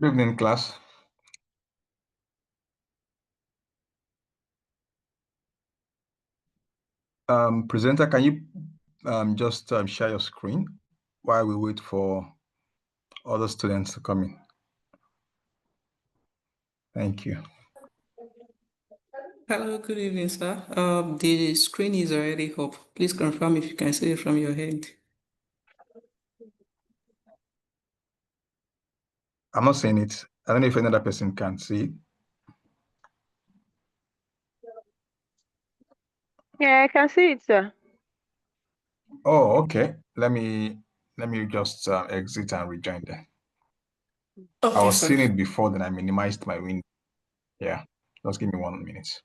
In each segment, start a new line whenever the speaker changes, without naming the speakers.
Good evening, class. Presenter, can you just share your screen while we wait for other students to come in? Thank you.
Hello, good evening, sir. The screen is already up. Please confirm if you can see it from your end.
I'm not seeing it. I don't know if another person can see it.
Yeah, I can see it, sir.
Oh, okay. Let me just exit and rejoin there.
Okay,
I was
sir.
seeing it before, then I minimized my window. Yeah, just give me 1 minute.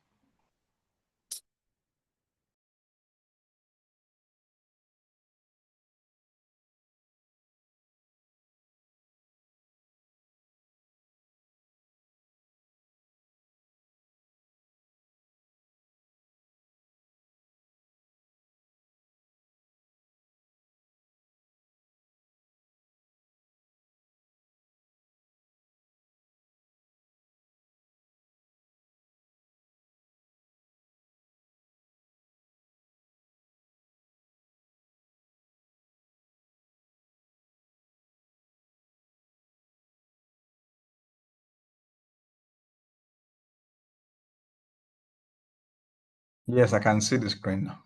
Yes, I can see the screen now.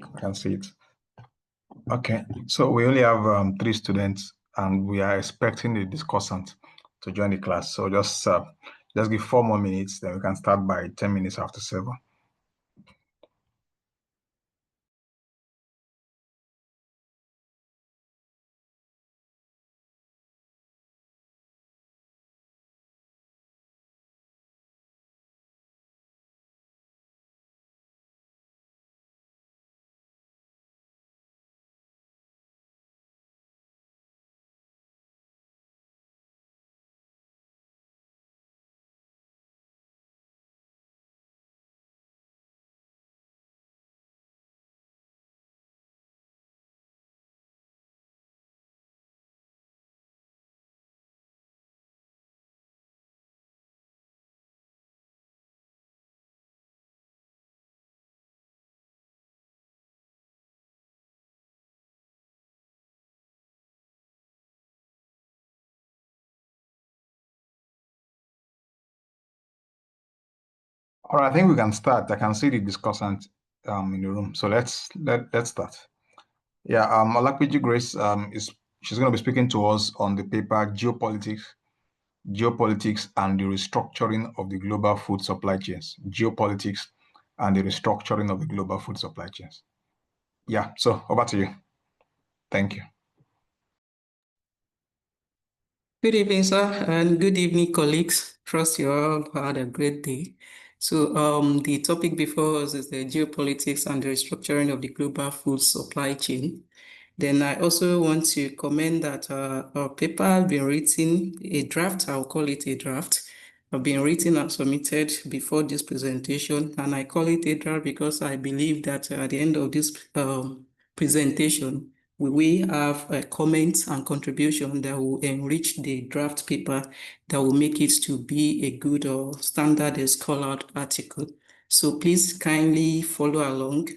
I can see it. Okay, so we only have 3 students, and we are expecting the discussant to join the class. So just give 4 more minutes, then we can start by 10 minutes after 7. All right, I think we can start. I can see the discussant in the room. So let's start. Yeah, Olakpiji Grace she's going to be speaking to us on the paper Geopolitics and the Restructuring of the Global Food Supply Chains. Geopolitics and the Restructuring of the Global Food Supply Chains. Yeah, so over to you. Thank you.
Good evening, sir, and good evening, colleagues. Trust you all had a great day. So the topic before us is the geopolitics and the restructuring of the global food supply chain. Then I also want to comment that our paper has been written, a draft, I'll call it a draft, have been written and submitted before this presentation. And I call it a draft because I believe that at the end of this presentation, we have comments and contribution that will enrich the draft paper that will make it to be a good or standard scholar article. So please kindly follow along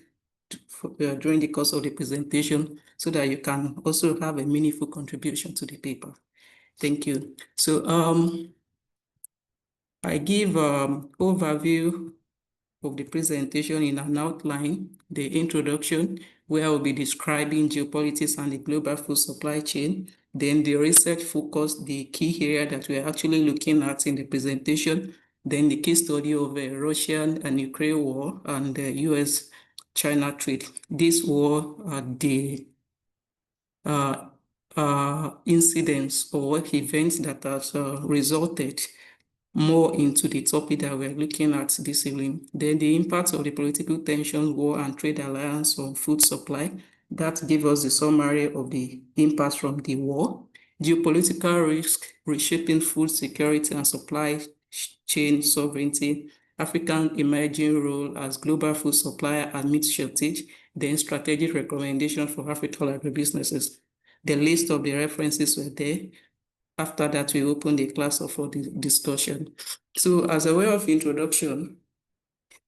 during the course of the presentation so that you can also have a meaningful contribution to the paper. Thank you. So I give overview of the presentation in an outline, the introduction, where I will be describing geopolitics and the global food supply chain, then the research focus, the key area that we're actually looking at in the presentation, then the case study of the Russian and Ukraine war and the US-China trade. This war, the incidents or events that has resulted more into the topic that we're looking at this evening. Then the impact of the political tension, war, and trade alliance on food supply. That gives us the summary of the impacts from the war. Geopolitical risk, reshaping food security and supply chain sovereignty. African emerging role as global food supplier amidst shortage. Then strategic recommendation for African agribusinesses. The list of the references were there. After that, we opened the class for the discussion. So as a way of introduction,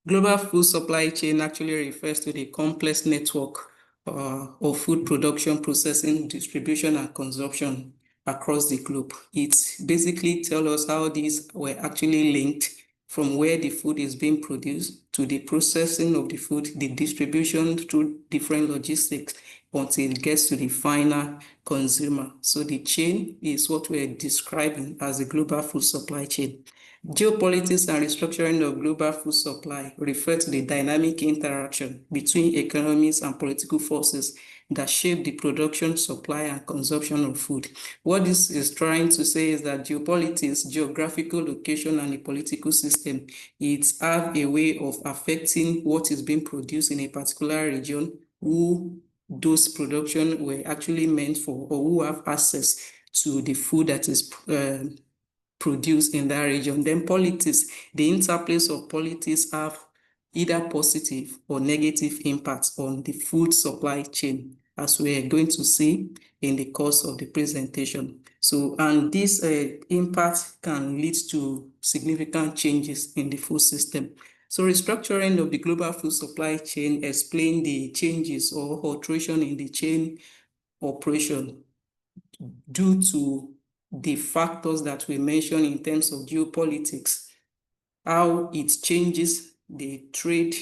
global food supply chain actually refers to the complex network of food production, processing, distribution, and consumption across the globe. It basically tells us how these were actually linked from where the food is being produced to the processing of the food, the distribution through different logistics until it gets to the final consumer. So the chain is what we're describing as the global food supply chain. Geopolitics and restructuring of global food supply refer to the dynamic interaction between economies and political forces that shape the production, supply, and consumption of food. What this is trying to say is that geopolitics, geographical location, and the political system, it have a way of affecting what is being produced in a particular region, who those production were actually meant for, or who have access to the food that is produced in that region. Then politics, the interplays of politics have either positive or negative impacts on the food supply chain, as we are going to see in the course of the presentation. So, and this impact can lead to significant changes in the food system. So restructuring of the global food supply chain explain the changes or alteration in the chain operation due to the factors that we mentioned in terms of geopolitics, how it changes the trade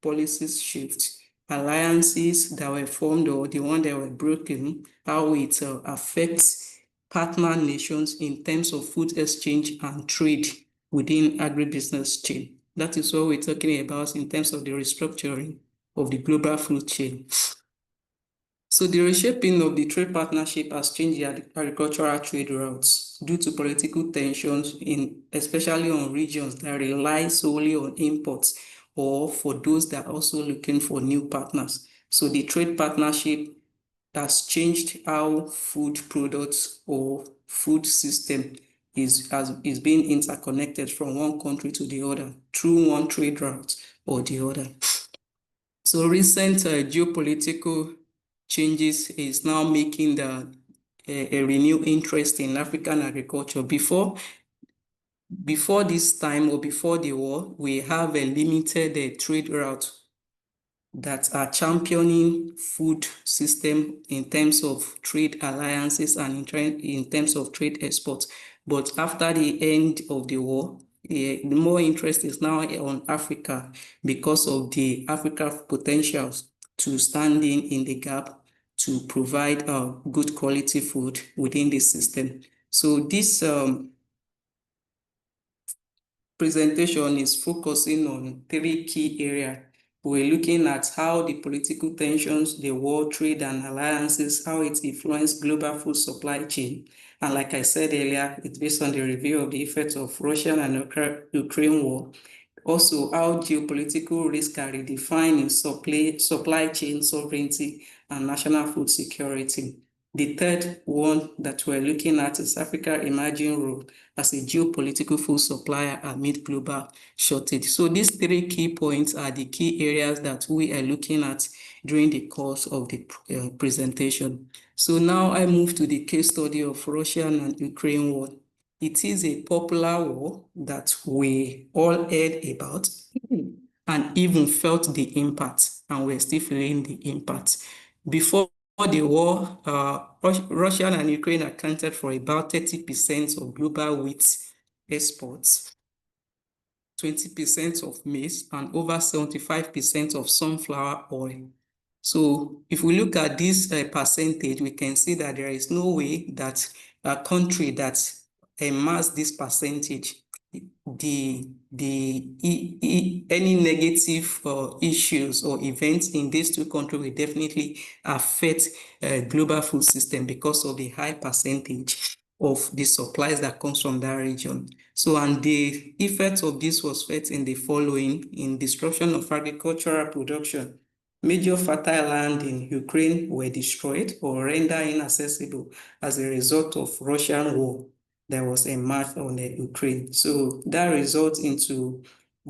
policies shift, alliances that were formed or the one that were broken, how it affects partner nations in terms of food exchange and trade within agribusiness chain. That is what we're talking about in terms of the restructuring of the global food chain. So the reshaping of the trade partnership has changed the agricultural trade routes due to political tensions, especially on regions that rely solely on imports or for those that are also looking for new partners. So the trade partnership has changed how food products or food system is being interconnected from one country to the other through one trade route or the other. So recent geopolitical changes is now making a renewed interest in African agriculture. Before this time or before the war, we have a limited trade route that are championing food system in terms of trade alliances and in terms of trade exports. But after the end of the war, the more interest is now on Africa because of the Africa potentials to stand in the gap to provide good quality food within the system. So this presentation is focusing on three key areas. We're looking at how the political tensions, the world trade and alliances, how it influenced global food supply chain. And like I said earlier, it's based on the review of the effects of Russian and Ukraine war. Also, how geopolitical risks are redefining supply chain sovereignty and national food security. The third one that we're looking at is Africa's emerging role as a geopolitical food supplier amid global shortage. So these three key points are the key areas that we are looking at during the course of the presentation. So now I move to the case study of Russian and Ukraine war. It is a popular war that we all heard about and even felt the impact, and we're still feeling the impact. Before the war, Russia and Ukraine accounted for about 30% of global wheat exports, 20% of maize, and over 75% of sunflower oil. So if we look at this percentage, we can see that there is no way that a country that amassed this percentage, any negative issues or events in these two countries will definitely affect global food system because of the high percentage of the supplies that comes from that region. So, and the effect of this was felt in the following: in destruction of agricultural production. Major fertile land in Ukraine were destroyed or rendered inaccessible as a result of Russian war that was emerged on the Ukraine. So that results into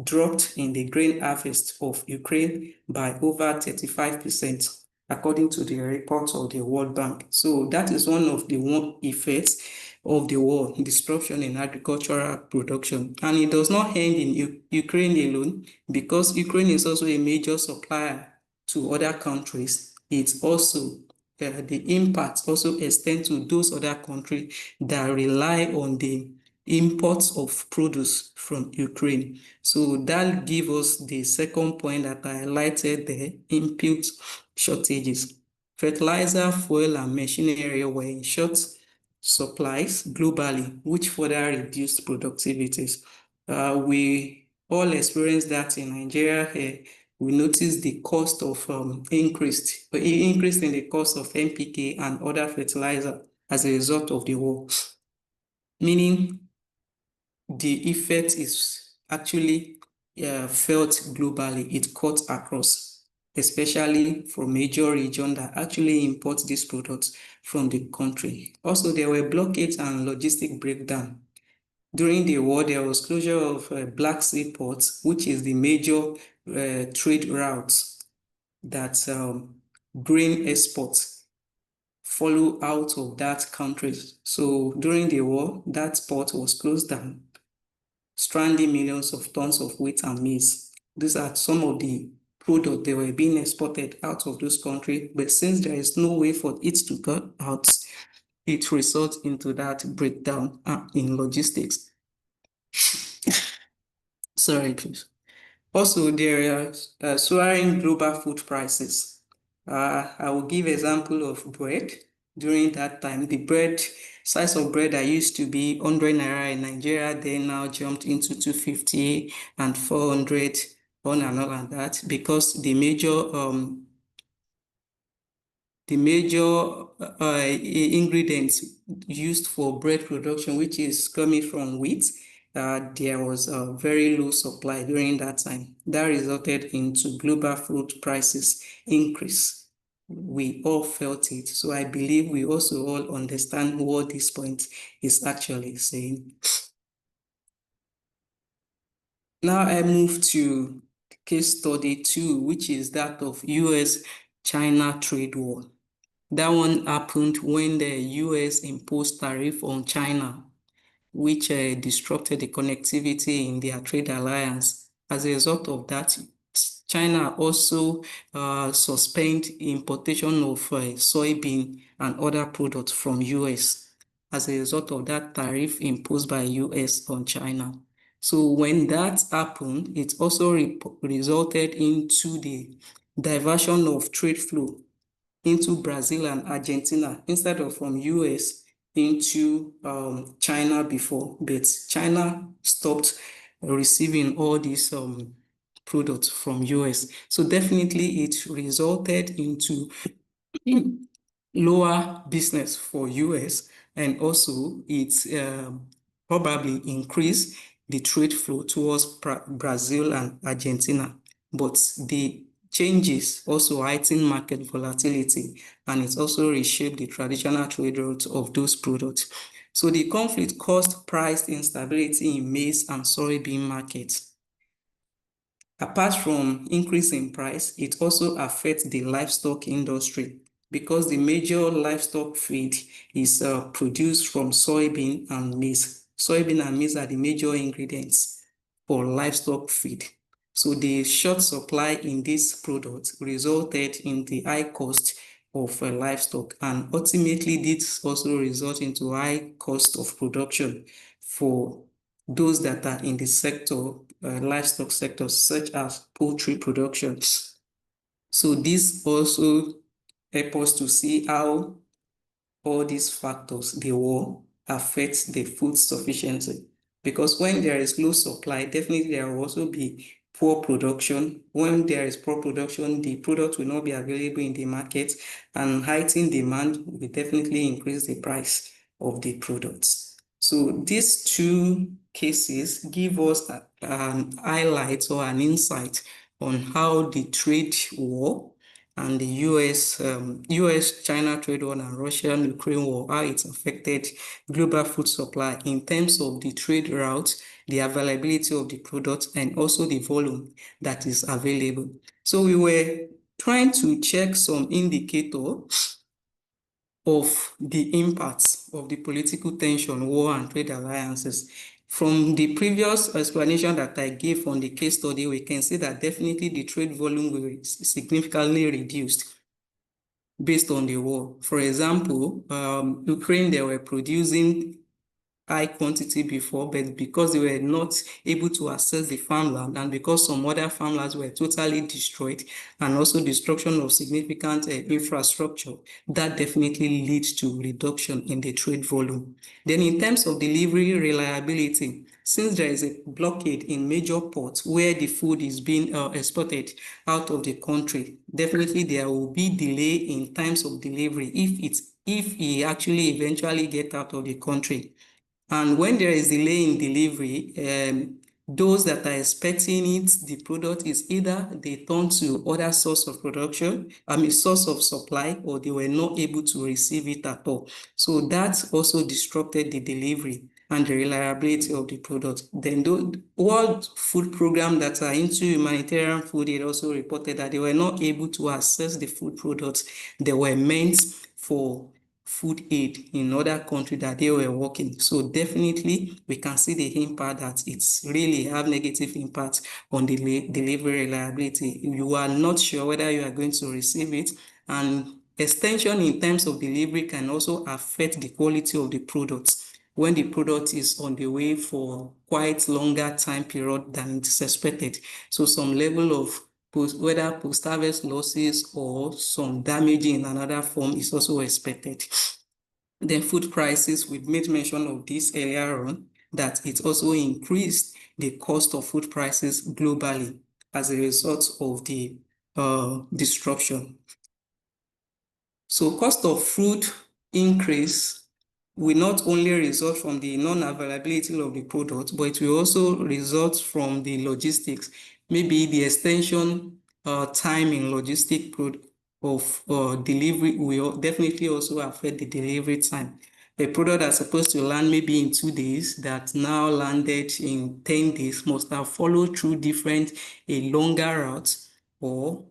drop in the grain harvest of Ukraine by over 35%. according to the report of the World Bank. So that is one of the effects of the war, disruption in agricultural production. And it does not end in Ukraine alone, because Ukraine is also a major supplier to other countries. It's also the impact also extends to those other countries that rely on the imports of produce from Ukraine. So that gives us the second point that I highlighted there, input shortages. Fertilizer, fuel, and machinery were in short supplies globally, which further reduced productivities. We all experienced that in Nigeria. We noticed the cost of increase in the cost of NPK and other fertilizer as a result of the war, meaning the effect is actually felt globally. It cuts across, especially for major regions that actually import these products from the country. Also, there were blockades and logistic breakdown. During the war, there was closure of Black Sea ports, which is the major trade routes that grain exports follow out of that country. So during the war, that port was closed down, stranding millions of tons of wheat and maize. These are some of the products that were being exported out of those countries, but since there is no way for it to go out, it results into that breakdown in logistics. Sorry, please. Also, there are soaring global food prices. I will give example of bread. During that time, the size of bread that used to be 100 naira in Nigeria, they now jumped into 250 and 400 on and on and that, because the major ingredients used for bread production, which is coming from wheat, there was a very low supply during that time. That resulted into global food prices increase. We all felt it. So I believe we also all understand what this point is actually saying. Now I move to case study 2, which is that of US-China trade war. That one happened when the US imposed tariff on China, which disrupted the connectivity in their trade alliance. As a result of that, China also suspended importation of soybean and other products from US as a result of that tariff imposed by US on China. So when that happened, it also resulted into the diversion of trade flow into Brazil and Argentina instead of from US into China before, but China stopped receiving all these products from US. So definitely it resulted into lower business for US, and also it probably increased the trade flow towards Brazil and Argentina. But the changes also heighten market volatility, and it also reshaped the traditional trade routes of those products. So the conflict caused price instability in maize and soybean markets. Apart from increase in price, it also affects the livestock industry, because the major livestock feed is produced from soybean and maize. Soybean and maize are the major ingredients for livestock feed. So the short supply in this product resulted in the high cost of livestock, and ultimately this also results into high cost of production for those that are in the sector, livestock sector, such as poultry production. So this also help us to see how all these factors, the war, affects the food sufficiency. Because when there is low supply, definitely there will also be poor production. When there is poor production, the product will not be available in the market, and heightened demand will definitely increase the price of the products. So these two cases give us an highlight or an insight on how the trade war and the US-China trade war and Russian-Ukraine war, how it affected global food supply in terms of the trade routes, the availability of the products, and also the volume that is available. So we were trying to check some indicator of the impacts of the political tension, war, and trade alliances. From the previous explanation that I gave on the case study, we can see that definitely the trade volume will significantly reduced based on the war. For example, Ukraine, they were producing high quantity before, but because they were not able to access the farmland and because some other farmlands were totally destroyed and also destruction of significant infrastructure, that definitely leads to reduction in the trade volume. Then in terms of delivery reliability, since there is a blockade in major ports where the food is being exported out of the country, definitely there will be delay in times of delivery if it actually eventually get out of the country. And when there is delay in delivery, those that are expecting it, the product is either they turn to other source of production, source of supply, or they were not able to receive it at all. So that also disrupted the delivery and the reliability of the product. Then the World Food Program that are into humanitarian food, it also reported that they were not able to access the food products that were meant for food aid in other countries that they were working. So definitely we can see the impact that it's really have negative impact on the delivery reliability. You are not sure whether you are going to receive it, and extension in terms of delivery can also affect the quality of the products when the product is on the way for quite longer time period than it is expected. So some level of whether post-harvest losses or some damage in another form is also expected. Then food prices, we've made mention of this earlier on, that it also increased the cost of food prices globally as a result of the disruption. So cost of food increase will not only result from the non-availability of the product, but it will also result from the logistics. Maybe the extension time in logistic of delivery will definitely also affect the delivery time. A product that's supposed to land maybe in 2 days that now landed in 10 days must have followed through a longer route, or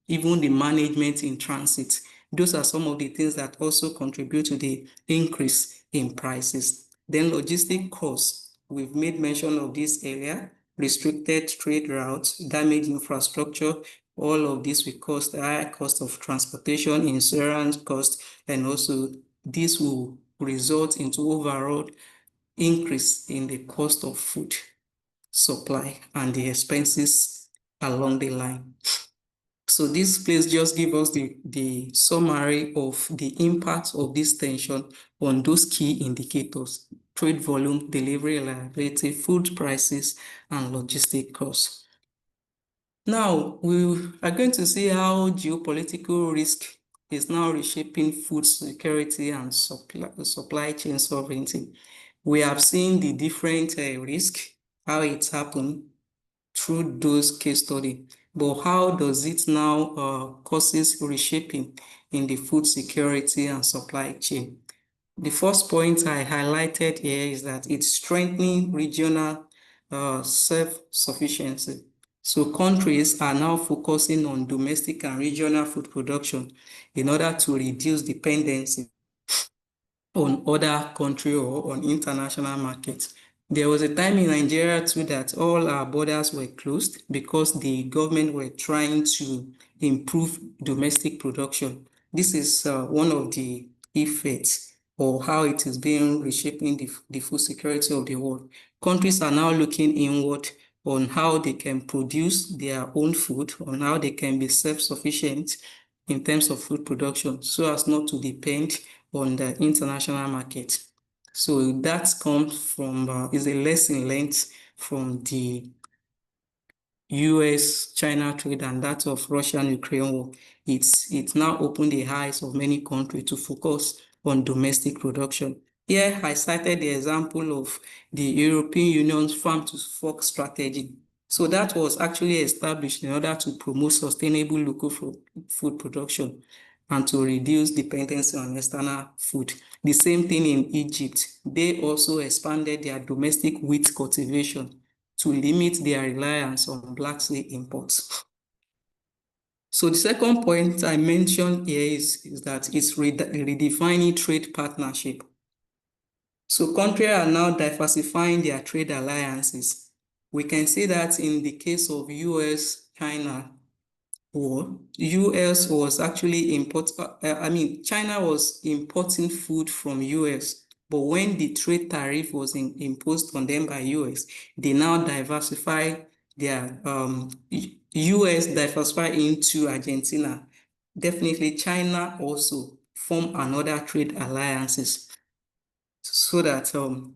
even the management in transit. Those are some of the things that also contribute to the increase in prices. Then logistic costs, we've made mention of this earlier, restricted trade routes, damaged infrastructure, all of this will cost the higher cost of transportation, insurance cost, and also this will result into overall increase in the cost of food supply and the expenses along the line. So this place just give us the summary of the impact of this tension on those key indicators: trade volume, delivery reliability, food prices, and logistic costs. Now, we are going to see how geopolitical risk is now reshaping food security and supply chain sovereignty. We have seen the different risk, how it's happened through those case study, but how does it now causes reshaping in the food security and supply chain? The first point I highlighted here is that it's strengthening regional self-sufficiency. So countries are now focusing on domestic and regional food production in order to reduce dependency on other country or on international markets. There was a time in Nigeria too that all our borders were closed because the government were trying to improve domestic production. This is one of the effects or how it is being reshaping the food security of the world. Countries are now looking inward on how they can produce their own food, on how they can be self-sufficient in terms of food production so as not to depend on the international market. So that comes from, is a lesson learned from the US-China trade and that of Russia-Ukraine war. It's now opened the eyes of many countries to focus on domestic production. Here, I cited the example of the European Union's farm-to-fork strategy. So that was actually established in order to promote sustainable local food production and to reduce dependency on external food. The same thing in Egypt. They also expanded their domestic wheat cultivation to limit their reliance on Black Sea imports. So the second point I mentioned here is that it's redefining trade partnership. So countries are now diversifying their trade alliances. We can see that in the case of US-China war, US was actually China was importing food from US, but when the trade tariff was imposed on them by US, they now diversify their US diversify into Argentina. Definitely China also form another trade alliances so that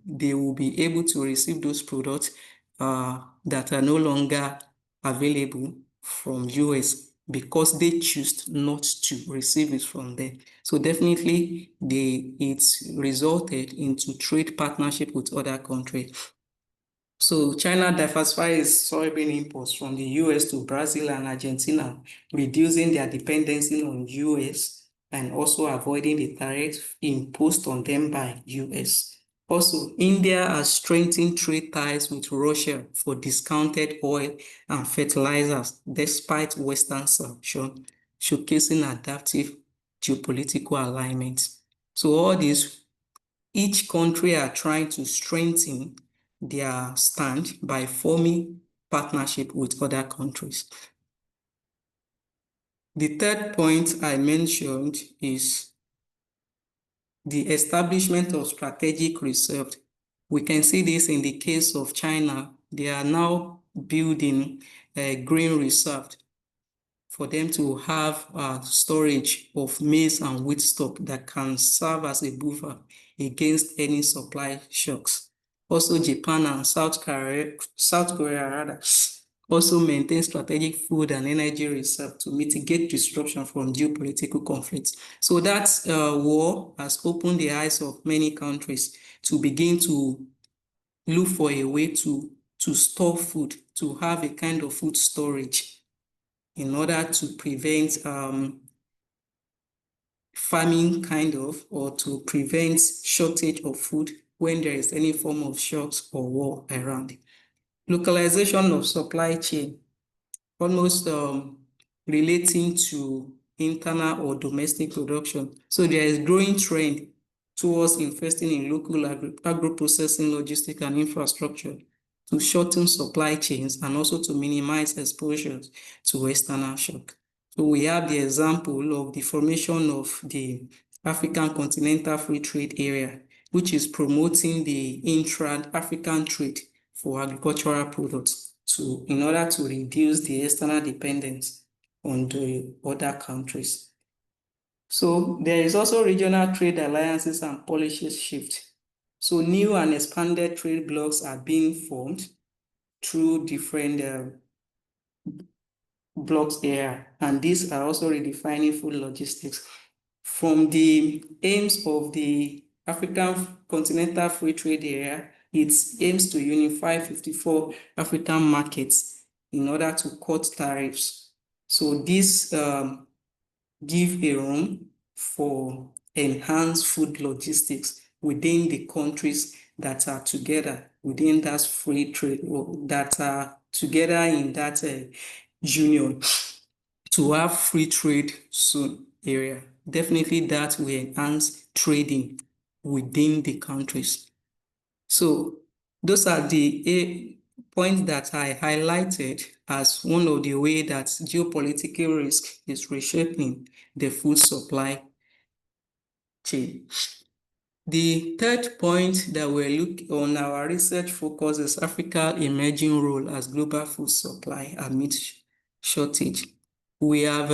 they will be able to receive those products that are no longer available from US because they choose not to receive it from them. So definitely it's resulted into trade partnership with other countries. So China diversifies soybean imports from the US to Brazil and Argentina, reducing their dependency on US and also avoiding the tariff imposed on them by US. Also, India has strengthened trade ties with Russia for discounted oil and fertilizers despite Western sanctions, showcasing adaptive geopolitical alignment. So all this, each country are trying to strengthen their stand by forming partnership with other countries. The third point I mentioned is the establishment of strategic reserve. We can see this in the case of China. They are now building a grain reserve for them to have storage of maize and wheat stock that can serve as a buffer against any supply shocks. Also, Japan and South Korea also maintain strategic food and energy reserve to mitigate disruption from geopolitical conflicts. So that war has opened the eyes of many countries to begin to look for a way to store food, to have a kind of food storage in order to prevent famine or to prevent shortage of food when there is any form of shocks or war around. Localization of supply chain, almost relating to internal or domestic production. So there is growing trend towards investing in local agro-processing, logistics, and infrastructure to shorten supply chains and also to minimize exposure to external shock. So we have the example of the formation of the African Continental Free Trade Area, which is promoting the intra-African trade for agricultural products in order to reduce the external dependence on the other countries. So there is also regional trade alliances and policy shift. So new and expanded trade blocs are being formed through different blocks there, and these are also redefining food logistics. From the aims of the African Continental Free Trade Area, it aims to unify 54 African markets in order to cut tariffs. So this give a room for enhanced food logistics within the countries that are together within that free trade, or that are together in that union to have free trade zone area. Definitely that will enhance trading within the countries. So those are the points that I highlighted as one of the ways that geopolitical risk is reshaping the food supply chain. The third point that we're looking on our research focus is Africa's emerging role as global food supply amid shortage. We have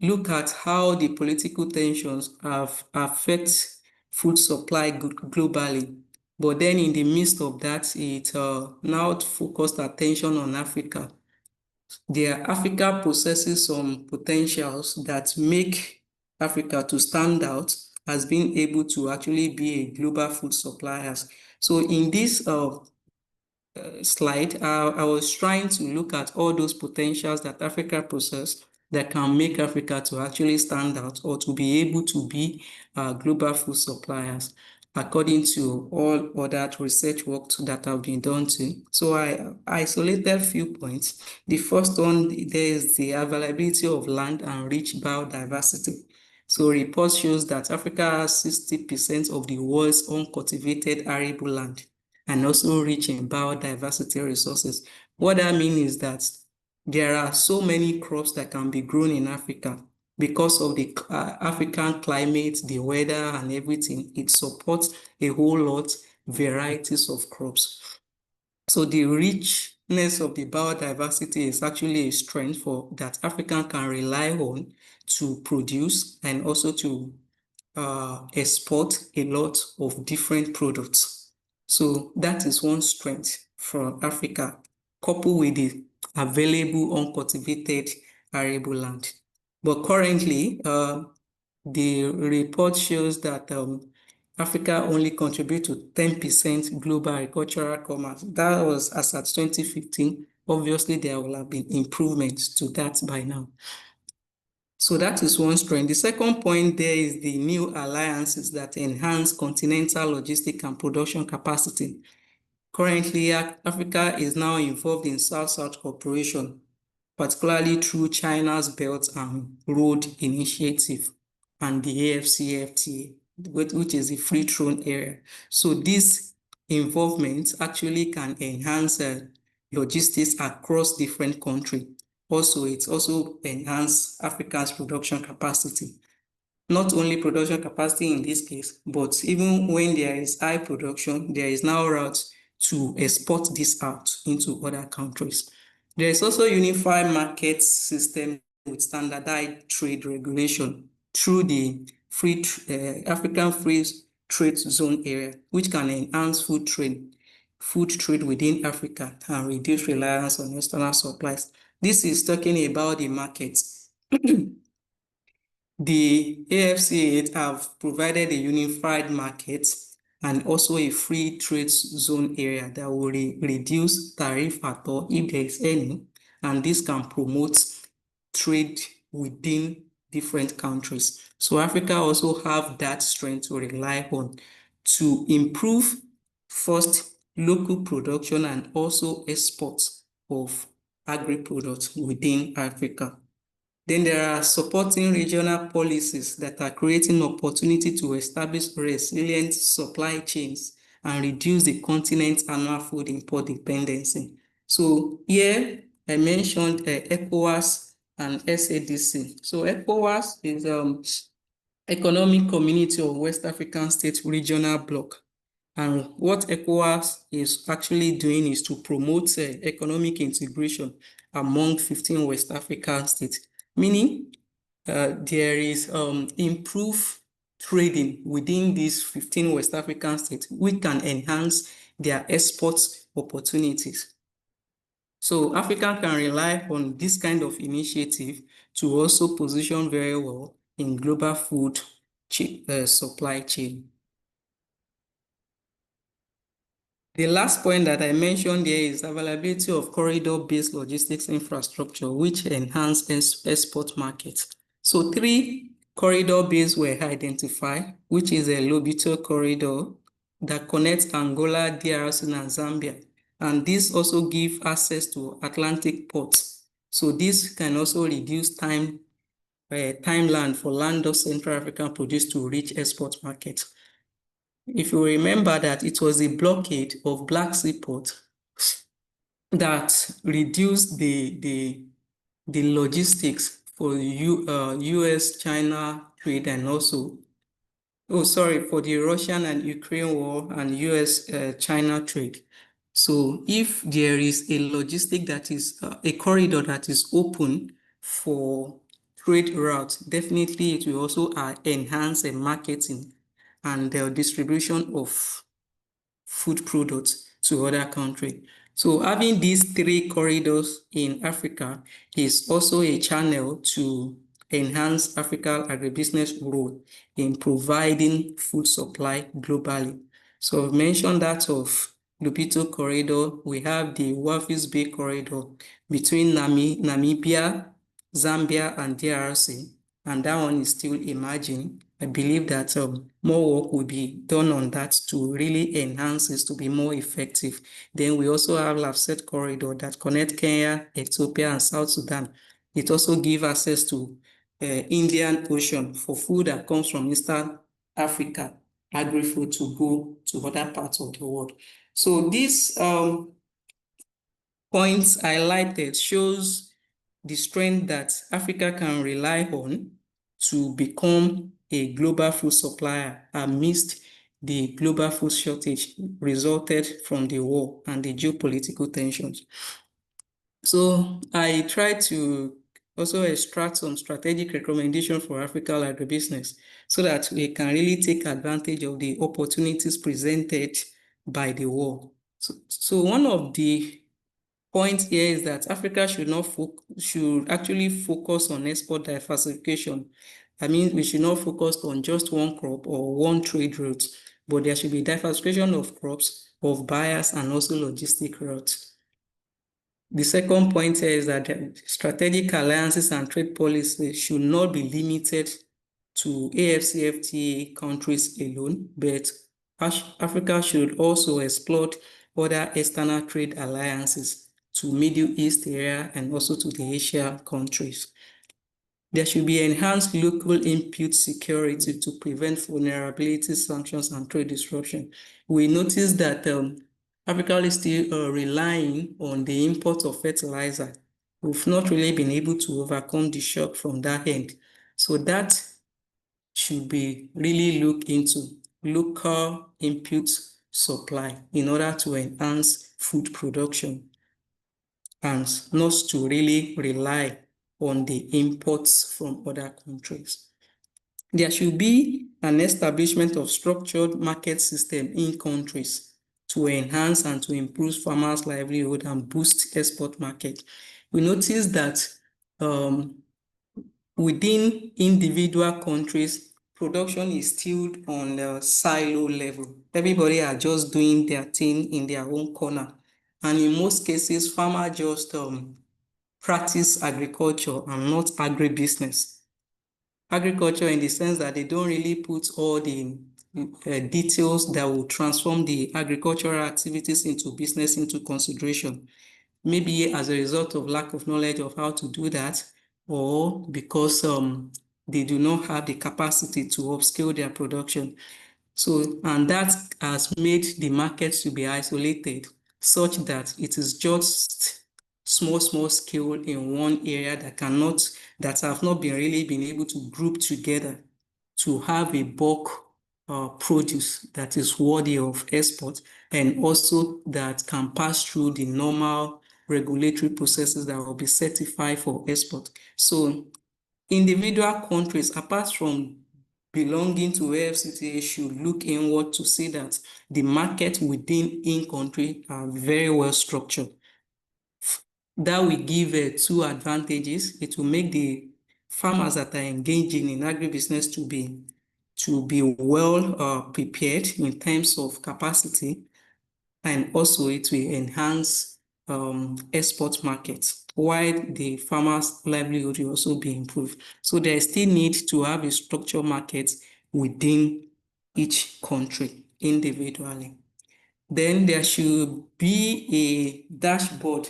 looked at how the political tensions have affect food supply globally. But then in the midst of that, it now focused attention on Africa. Africa possesses some potentials that make Africa to stand out as being able to actually be a global food supplier. So in this slide, I was trying to look at all those potentials that Africa possesses that can make Africa to actually stand out or to be able to be global food suppliers. according to all other research work that have been done too. So I isolated a few points. The first one, there is the availability of land and rich biodiversity. So report shows that Africa has 60% of the world's uncultivated arable land and also rich in biodiversity resources. What that means is that there are so many crops that can be grown in Africa because of the African climate, the weather and everything. It supports a whole lot varieties of crops. So the richness of the biodiversity is actually a strength for that Africa can rely on to produce and also to export a lot of different products. So that is one strength for Africa, coupled with the available uncultivated arable land. But currently, the report shows that Africa only contributes to 10% global agricultural commerce. That was as at 2015. Obviously, there will have been improvements to that by now. So that is one strength. The second point there is the new alliances that enhance continental logistic and production capacity. Currently, Africa is now involved in South-South cooperation, particularly through China's Belt and Road Initiative and the AFCFTA, which is the free trade area. So this involvement actually can enhance logistics across different countries. Also, it also enhances Africa's production capacity. Not only production capacity in this case, but even when there is high production, there is now routes to export this out into other countries. There is also a unified market system with standardized trade regulation through the African Free Trade Zone area, which can enhance food trade within Africa and reduce reliance on external supplies. This is talking about the markets. The AFCA have provided a unified market and also a free trade zone area that will reduce tariff at all if there is any, and this can promote trade within different countries. So Africa also have that strength to rely on to improve first local production and also exports of agri-products within Africa. Then there are supporting regional policies that are creating opportunity to establish resilient supply chains and reduce the continent's annual food import dependency. So here I mentioned ECOWAS and SADC. So ECOWAS is Economic Community of West African States Regional Bloc. And what ECOWAS is actually doing is to promote economic integration among 15 West African states, meaning there is improved trading within these 15 West African states, which can enhance their export opportunities. So Africa can rely on this kind of initiative to also position very well in global food supply chain. The last point that I mentioned here is availability of corridor-based logistics infrastructure, which enhance export markets. So 3 corridor-based were identified, which is a Lobito corridor that connects Angola, DRC, and Zambia. And this also gives access to Atlantic ports. So this can also reduce timeline for land of Central African produce to reach export markets. If you remember that it was a blockade of Black Sea port that reduced the logistics for US-China trade and also, for the Russian and Ukraine war and US-China trade. So if there is a logistic that is a corridor that is open for trade routes, definitely it will also enhance the marketing and the distribution of food products to other countries. So having these 3 corridors in Africa is also a channel to enhance African agribusiness role in providing food supply globally. So I've mentioned that of Lobito corridor. We have the Walvis Bay corridor between Namibia, Zambia, and DRC, and that one is still emerging. I believe that more work will be done on that to really enhance this to be more effective. Then we also have LAFSET corridor that connect Kenya, Ethiopia, and South Sudan. It also gives access to Indian Ocean for food that comes from Eastern Africa, agri-food to go to other parts of the world. So these points highlighted shows the strength that Africa can rely on to become a global food supplier amidst the global food shortage resulted from the war and the geopolitical tensions. So I try to also extract some strategic recommendations for African agribusiness so that we can really take advantage of the opportunities presented by the war. So one of the point here is that Africa should actually focus on export diversification. I mean, we should not focus on just one crop or one trade route, but there should be diversification of crops, of buyers, and also logistic routes. The second point here is that strategic alliances and trade policies should not be limited to AfCFTA countries alone, but Africa should also explore other external trade alliances to Middle East area and also to the Asia countries. There should be enhanced local input security to prevent vulnerability, sanctions, and trade disruption. We notice that Africa is still relying on the import of fertilizer. We've not really been able to overcome the shock from that end. So that should be really looked into, local input supply in order to enhance food production and not to really rely on the imports from other countries. There should be an establishment of structured market system in countries to enhance and to improve farmers' livelihood and boost export market. We notice that within individual countries, production is still on the silo level. Everybody are just doing their thing in their own corner. And in most cases, farmers just practice agriculture and not agribusiness. Agriculture in the sense that they don't really put all the details that will transform the agricultural activities into business into consideration. Maybe as a result of lack of knowledge of how to do that, or because they do not have the capacity to upscale their production. So, and that has made the market to be isolated such that it is just small scale in one area that have not really been able to group together to have a bulk produce that is worthy of export and also that can pass through the normal regulatory processes that will be certified for export. So individual countries, apart from belonging to AfCFTA, should look inward to see that the market within in-country are very well structured. That will give two advantages. It will make the farmers that are engaging in agribusiness to be well prepared in terms of capacity, and also it will enhance export markets, while the farmers' livelihood will also be improved. So there is still need to have a structured market within each country individually. Then there should be a dashboard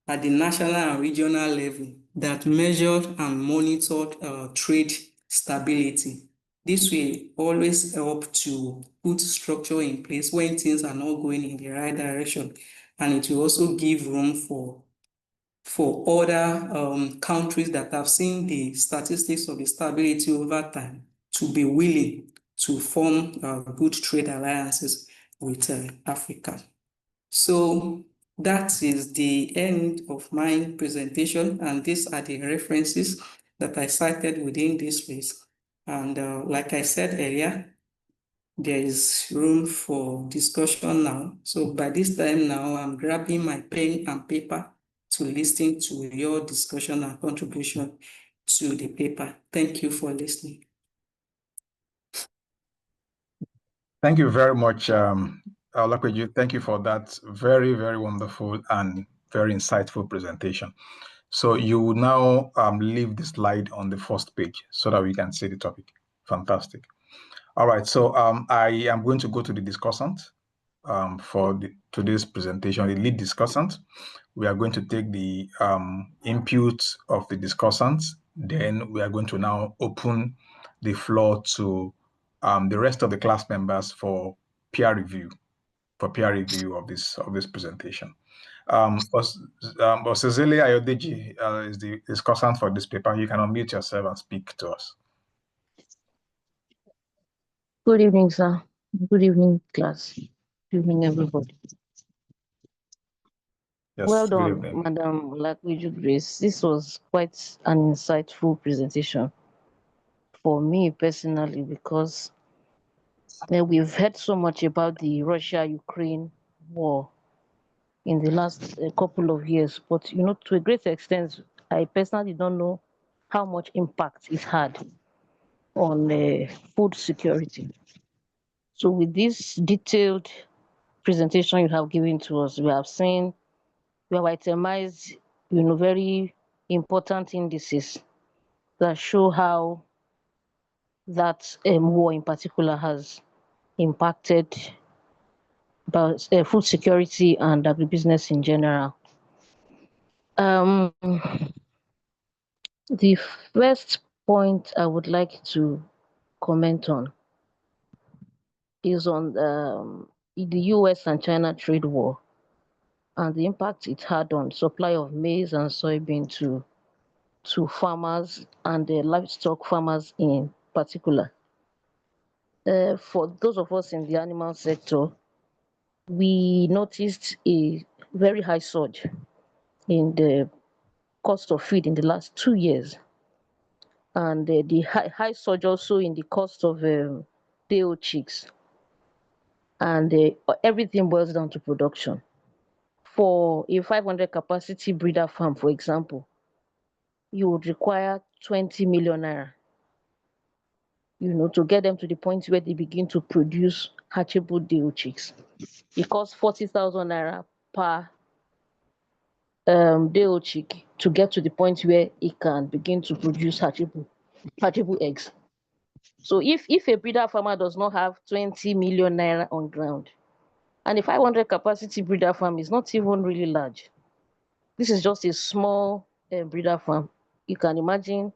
at the national and regional level that measured and monitored trade stability. This will always help to put structure in place when things are not going in the right direction, and it will also give room for other countries that have seen the statistics of the stability over time to be willing to form good trade alliances with Africa. So that is the end of my presentation, and these are the references that I cited within this list. And like I said earlier, there is room for discussion now. So by this time now, I'm grabbing my pen and paper to listen to your discussion and contribution to the paper. Thank you for listening.
Thank you very much, Olakweju. Thank you for that very, very wonderful and very insightful presentation. So you will now leave the slide on the first page so that we can see the topic. Fantastic. All right, so I am going to go to the discussant for today's presentation, the lead discussant. We are going to take the input of the discussants. Then we are going to now open the floor to the rest of the class members for peer review of this presentation. Osezele Ayodeji is the discussant for this paper. You can unmute yourself and speak to us.
Good evening, sir. Good evening, class. Good evening, everybody.
Yes,
Well
good
done,
evening.
Madam Olakwiju Grace. This was quite an insightful presentation for me personally, because we've heard so much about the Russia-Ukraine war in the last couple of years, but to a great extent, I personally don't know how much impact it had on food security. So with this detailed presentation you have given to us, we have itemized, very important indices that show how that war in particular has impacted food security and agribusiness in general. The first point I would like to comment on is on the US and China trade war and the impact it had on supply of maize and soybean to farmers and the livestock farmers in particular. For those of us in the animal sector, we noticed a very high surge in the cost of feed in the last 2 years, and the high surge also in the cost of day-old chicks, and everything boils down to production. For a 500 capacity breeder farm, for example, you would require 20 million naira, to get them to the point where they begin to produce hatchable day-old chicks. It costs 40,000 naira per day-old chick to get to the point where it can begin to produce hatchable eggs. So if a breeder farmer does not have 20 million naira on ground, and a 500 capacity breeder farm is not even really large, this is just a small breeder farm, you can imagine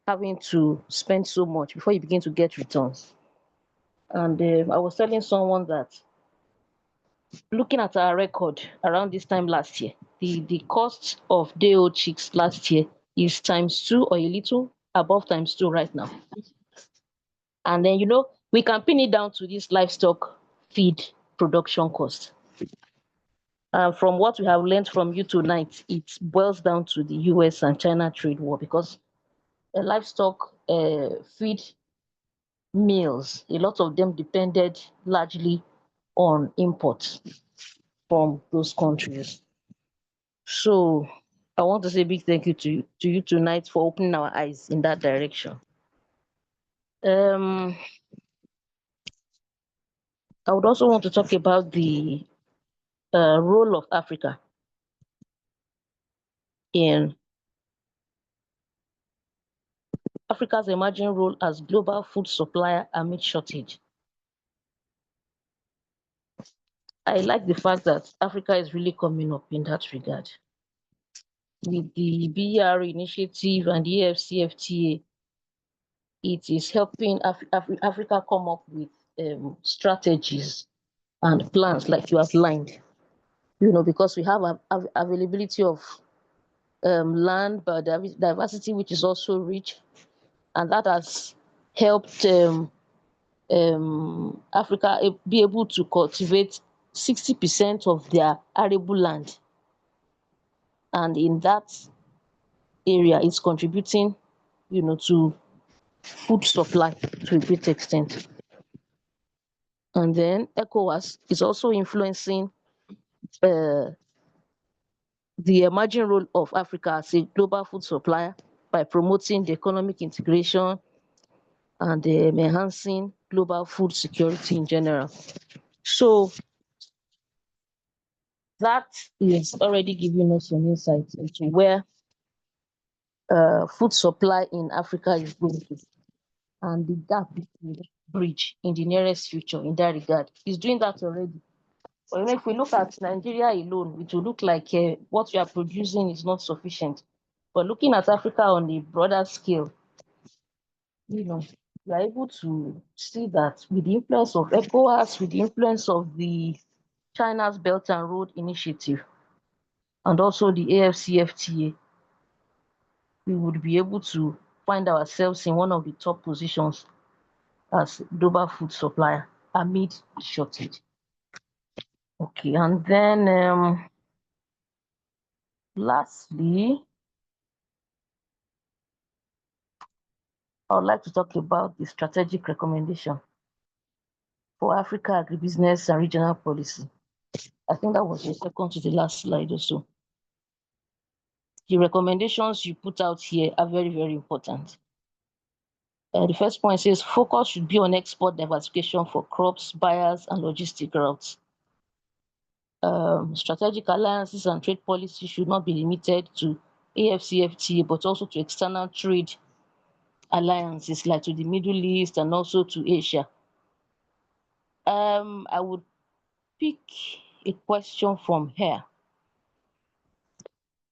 having to spend so much before you begin to get returns. And I was telling someone that, looking at our record around this time last year, the cost of day-old chicks last year is ×2 or a little above ×2 right now. And then, we can pin it down to this livestock feed production cost. From what we have learned from you tonight, it boils down to the US and China trade war, because livestock feed mills, a lot of them depended largely on imports from those countries. So I want to say a big thank you to you tonight for opening our eyes in that direction. I would also want to talk about the role of Africa in Africa's emerging role as global food supplier amid shortage. I like the fact that Africa is really coming up in that regard. With the BER initiative and the AFCFTA, it is helping Africa come up with strategies and plans like you outlined, because we have availability of land biodiversity, which is also rich, and that has helped Africa be able to cultivate 60% of their arable land, and in that area it's contributing to food supply to a great extent. And then ECOWAS is also influencing the emerging role of Africa as a global food supplier by promoting the economic integration and enhancing global food security in general. So that is already giving us some insight into where food supply in Africa is going to. and the gap between the bridge in the nearest future in that regard. He's doing that already. But if we look at Nigeria alone, it will look like what we are producing is not sufficient. But looking at Africa on a broader scale, we are able to see that with the influence of ECOWAS, with the influence of the China's Belt and Road Initiative, and also the AFCFTA, we would be able to find ourselves in one of the top positions as global food supplier amid shortage. Okay, and then lastly, I would like to talk about the strategic recommendation for Africa agribusiness and regional policy. I think that was the second to the last slide also. The recommendations you put out here are very, very important. The first point says focus should be on export diversification for crops, buyers, and logistic routes. Strategic alliances and trade policy should not be limited to AFCFTA, but also to external trade alliances like to the Middle East and also to Asia. I would pick a question from here.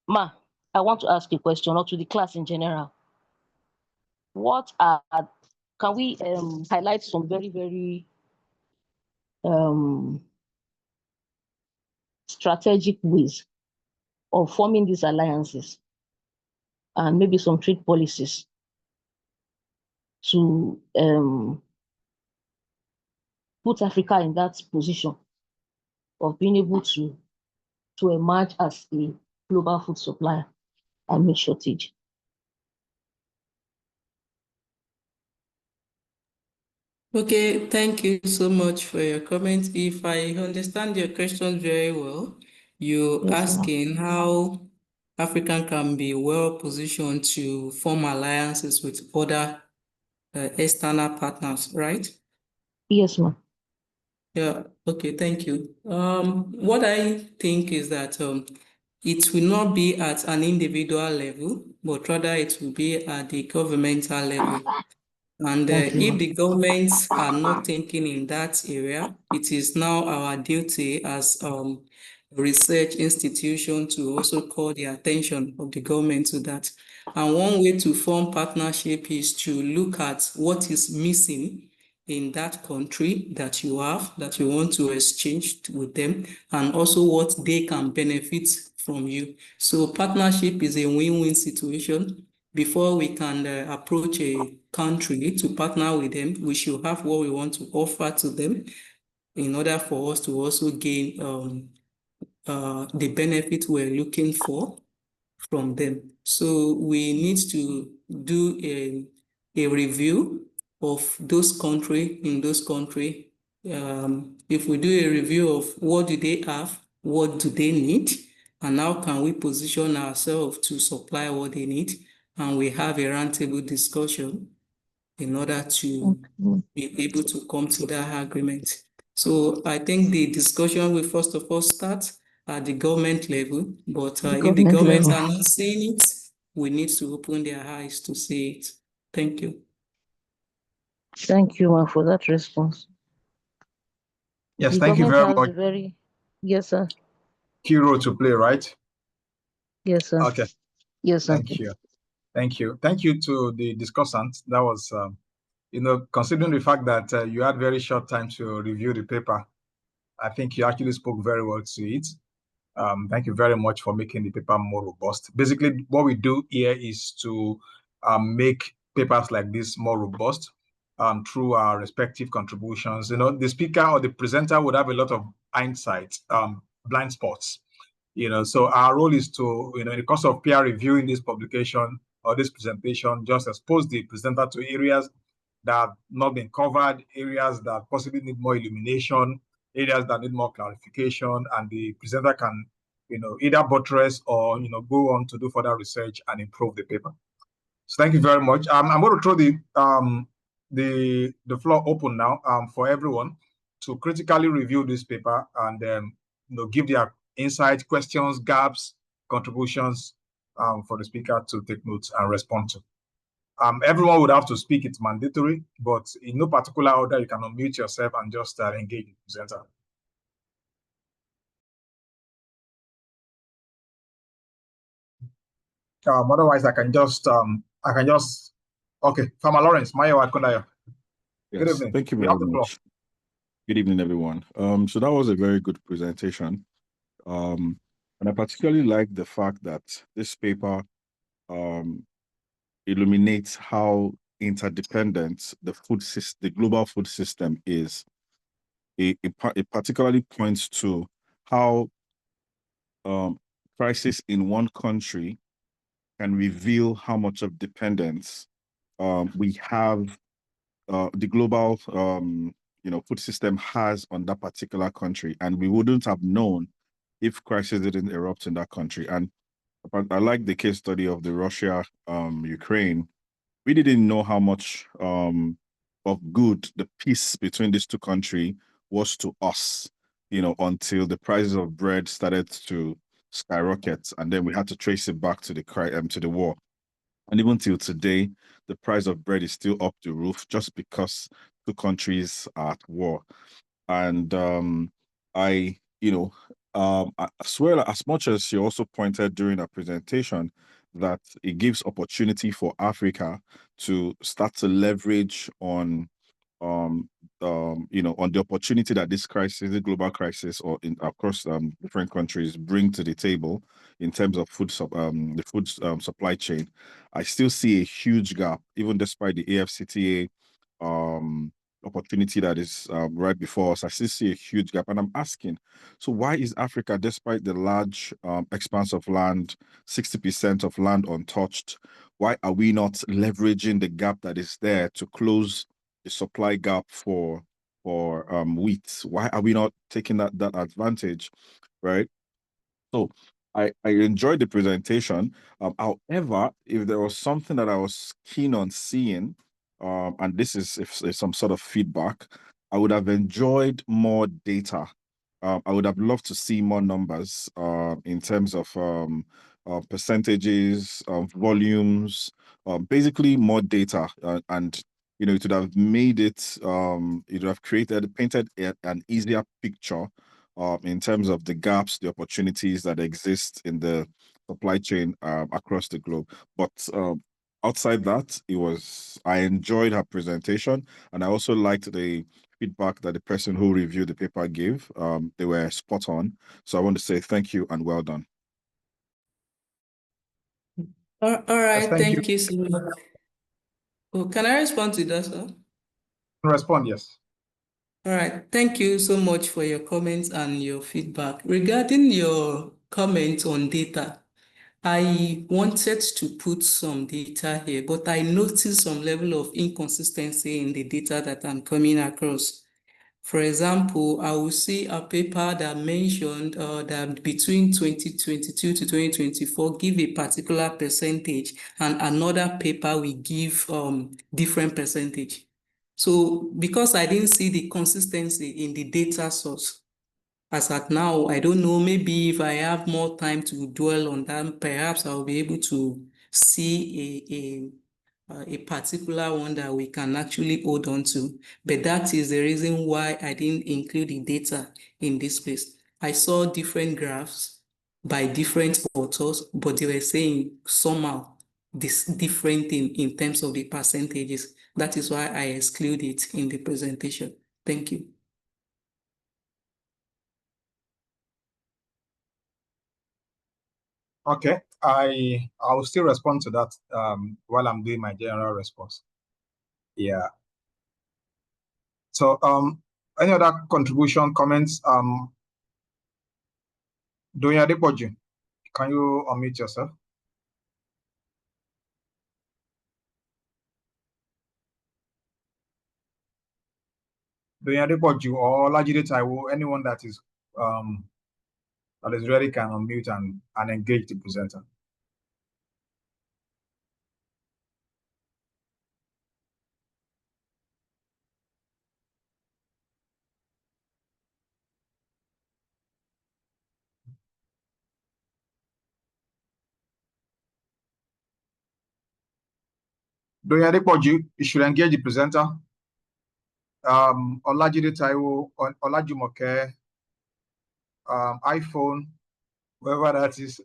Ma, I want to ask a question, or to the class in general. Can we highlight some very, very strategic ways of forming these alliances and maybe some trade policies to put Africa in that position of being able to emerge as a global food supplier amid shortage?
Okay, thank you so much for your comment. If I understand your question very well, you're
Yes, ma'am.
asking how Africa can be well positioned to form alliances with other external partners, right?
Yes, ma'am.
Yeah, okay, thank you. What I think is that it will not be at an individual level, but rather it will be at the governmental level. And
Thank you,
if
ma'am.
the governments are not thinking in that area, it is now our duty as research institution to also call the attention of the government to that. And one way to form partnership is to look at what is missing in that country that you have, that you want to exchange with them, and also what they can benefit from you. So partnership is a win-win situation. Before we can approach a country to partner with them, we should have what we want to offer to them in order for us to also gain the benefit we're looking for from them. So we need to do a review of those countries in those countries. If we do a review of what do they have, what do they need, and how can we position ourselves to supply what they need, and we have a roundtable discussion in order to be able to come to that agreement. So I think the discussion will first of all start at the government level, but if the governments are not seeing it, we need to open their eyes to see it. Thank you.
Thank you, ma'am, for that response.
Yes,
The
thank you
government
very
has
much.
a very, yes, sir.
Key role to play, right?
Yes, sir.
Okay,
Yes, sir.
thank you. Thank you. Thank you to the discussant. That was, considering the fact that you had very short time to review the paper, I think you actually spoke very well to it. Thank you very much for making the paper more robust. Basically, what we do here is to make papers like this more robust through our respective contributions. The speaker or the presenter would have a lot of hindsight, blind spots. So our role is to, in the course of peer reviewing this publication or this presentation, just expose the presenter to areas that have not been covered, areas that possibly need more illumination, areas that need more clarification, and the presenter can, either buttress or, go on to do further research and improve the paper. So thank you very much. I'm going to throw the floor open now for everyone to critically review this paper and give their insights, questions, gaps, contributions for the speaker to take notes and respond to. Everyone would have to speak. It's mandatory, but in no particular order, you can unmute yourself and just engage the presenter. Otherwise, I can just okay. Farmer Lawrence, Mayowa Kundayo. Good
Yes,
evening.
thank you
You
very
have the floor.
much. Good evening, everyone. So that was a very good presentation. And I particularly like the fact that this paper illuminates how interdependent the global food system is. It particularly points to how crisis in one country can reveal how much of dependence we have, the global food system has on that particular country, and we wouldn't have known if crisis didn't erupt in that country. And I like the case study of the Russia Ukraine. We didn't know how much of good the peace between these two countries was to us, until the prices of bread started to skyrocket, and then we had to trace it back to the war. And even till today, the price of bread is still up the roof just because two countries are at war. And I, as well, as much as you also pointed during our presentation that it gives opportunity for Africa to start to leverage um, on the opportunity that this crisis, the global crisis, or across different countries bring to the table in terms of the food supply chain. I still see a huge gap, even despite the AFCTA opportunity that is right before us. I still see a huge gap, and I'm asking, so why is Africa, despite the large expanse of land, 60% of land untouched, why are we not leveraging the gap that is there to close the supply gap for wheat? Why are we not taking that advantage, right? So I enjoyed the presentation. However, if there was something that I was keen on seeing, and this is if some sort of feedback, I would have enjoyed more data. I would have loved to see more numbers in terms of percentages, volumes, basically more data, and it would have made it would have painted an easier picture in terms of the gaps, the opportunities that exist in the supply chain across the globe. But outside that, I enjoyed her presentation, and I also liked the feedback that the person who reviewed the paper gave. They were spot on. So I want to say thank you and well done.
All
Yes,
right,
thank you.
thank you so much. Oh, can I respond to that, sir?
Respond, yes.
All right, thank you so much for your comments and your feedback. Regarding your comment on data, I wanted to put some data here, but I noticed some level of inconsistency in the data that I'm coming across. For example, I will see a paper that mentioned that between 2022 to 2024 give a particular percentage, and another paper will give different percentage. So because I didn't see the consistency in the data source, as at now, I don't know, maybe if I have more time to dwell on that, perhaps I'll be able to see a particular one that we can actually hold on to. But that is the reason why I didn't include the data in this place. I saw different graphs by different authors, but they were saying somehow this different thing in terms of the percentages. That is why I exclude it in the presentation. Thank you.
Okay, I'll still respond to that while I'm doing my general response. Yeah. So any other contribution, comments? Donya Depoju, can you unmute yourself? Donya Depoju or Lajide Taiwo, anyone that is ready can unmute and engage the presenter. Doyin Adepoju, you should engage the presenter. Olajide Taiwo, Olajumoke, iPhone, whoever that is.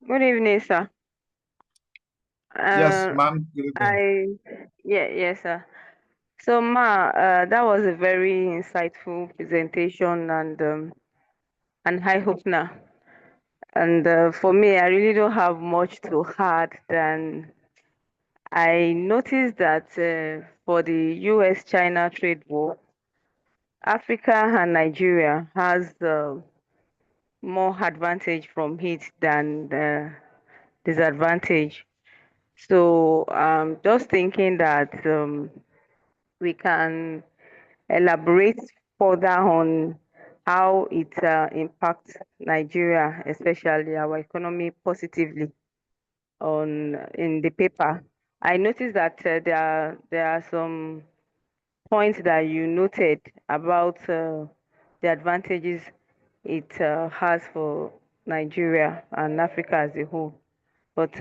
Good evening, sir.
Yes, ma'am. Good evening.
Yes, sir. So, that was a very insightful presentation and eye opener. And for me, I really don't have much to add than I noticed that for the US-China trade war, Africa and Nigeria has more advantage from it than disadvantage. So just thinking that we can elaborate further on how it impacts Nigeria, especially our economy, positively on in the paper. I noticed that there are some points that you noted about the advantages it has for Nigeria and Africa as a whole. But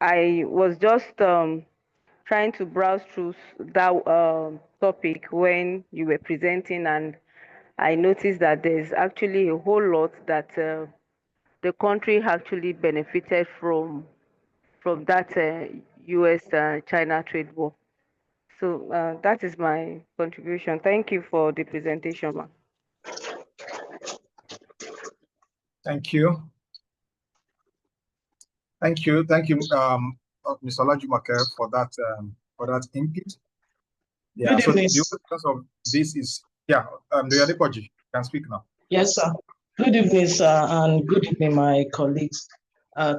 I was just trying to browse through that topic when you were presenting, and I noticed that there's actually a whole lot that the country actually benefited from that US-China trade war. So that is my contribution. Thank you for the presentation, ma'am.
Thank you. Thank you, Mr. Olajumoke, for that input. Yeah.
Good
So
evening.
the purpose of this is Doyin Adepoju, you can speak now.
Yes, sir. Good evening, sir, and good evening, my colleagues.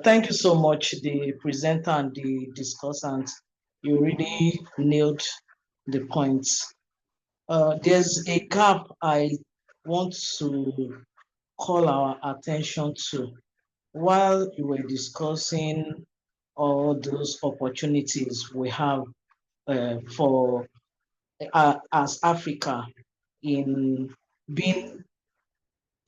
Thank you so much, the presenter and the discussant. You really nailed the points. There's a gap I want to call our attention to. While you were discussing all those opportunities we have for as Africa in being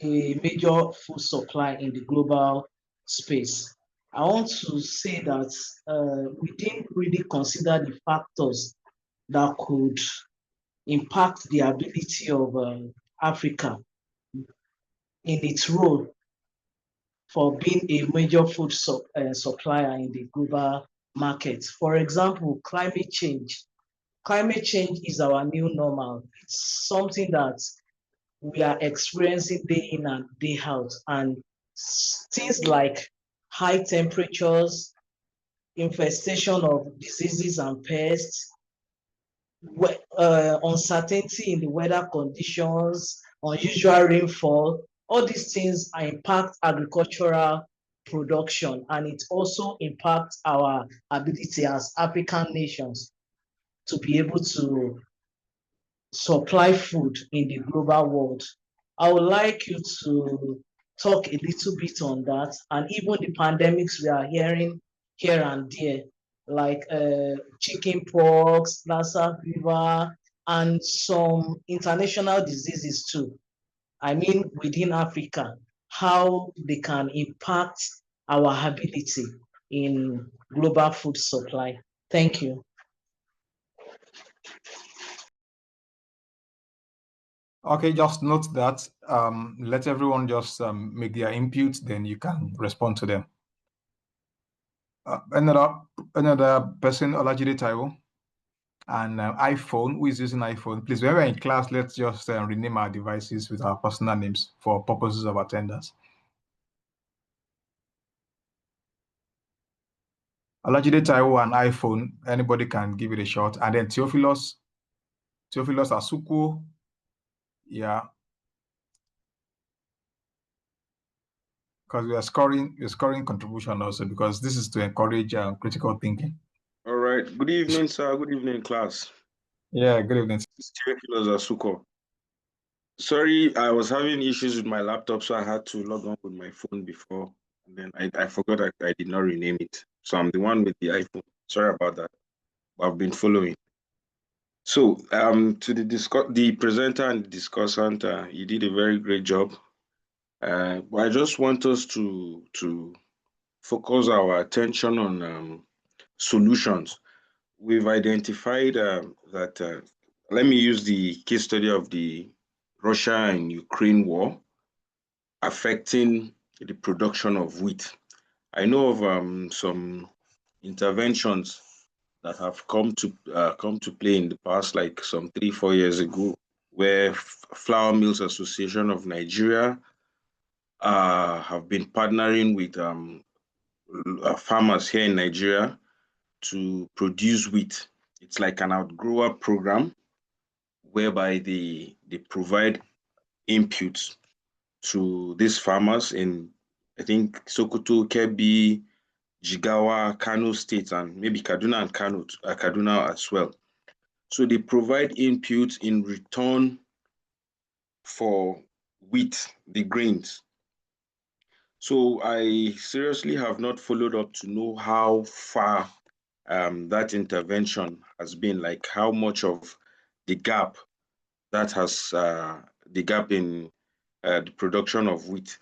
a major food supply in the global space. I want to say that we didn't really consider the factors that could impact the ability of Africa in its role for being a major food supplier in the global market. For example, climate change. Climate change is our new normal. It's something that we are experiencing day in and day out. And things like high temperatures, infestation of diseases and pests, uncertainty in the weather conditions, unusual rainfall, all these things impact agricultural production, and it also impacts our ability as African nations to be able to supply food in the global world. I would like you to talk a little bit on that, and even the pandemics we are hearing here and there, like chicken pox, Lassa fever, and some international diseases too. I mean, within Africa, how they can impact our ability in global food supply. Thank you.
Okay, just note that let everyone just make their input, then you can respond to them. Another person, Olajide Taiwo, and iPhone. Who is using iPhone? Please, when we're in class, let's just rename our devices with our personal names for purposes of attendance. Olajide Taiwo and iPhone. Anybody can give it a shot, and then Theophilus Asuku. Yeah. Because we are scoring contribution also, because this is to encourage critical thinking.
All right. Good evening, sir. Good evening, class.
Yeah, good evening.
Theophilus Asuko. Sorry, I was having issues with my laptop, so I had to log on with my phone before, and then I forgot I did not rename it. So I'm the one with the iPhone. Sorry about that. I've been following. So to the presenter and the discussant, you did a very great job. But I just want us to focus our attention on solutions. We've identified that, let me use the case study of the Russia and Ukraine war affecting the production of wheat. I know of some interventions that have come to play in the past, like some 3-4 years ago, where Flour Mills Association of Nigeria have been partnering with farmers here in Nigeria to produce wheat. It's like an outgrower program whereby they provide inputs to these farmers in, I think, Sokoto, Kebbi, Jigawa, Kano states, and maybe Kaduna and Kaduna as well. So they provide inputs in return for wheat, the grains. So I seriously have not followed up to know how far that intervention has been, like how much of the gap that has the gap in the production of wheat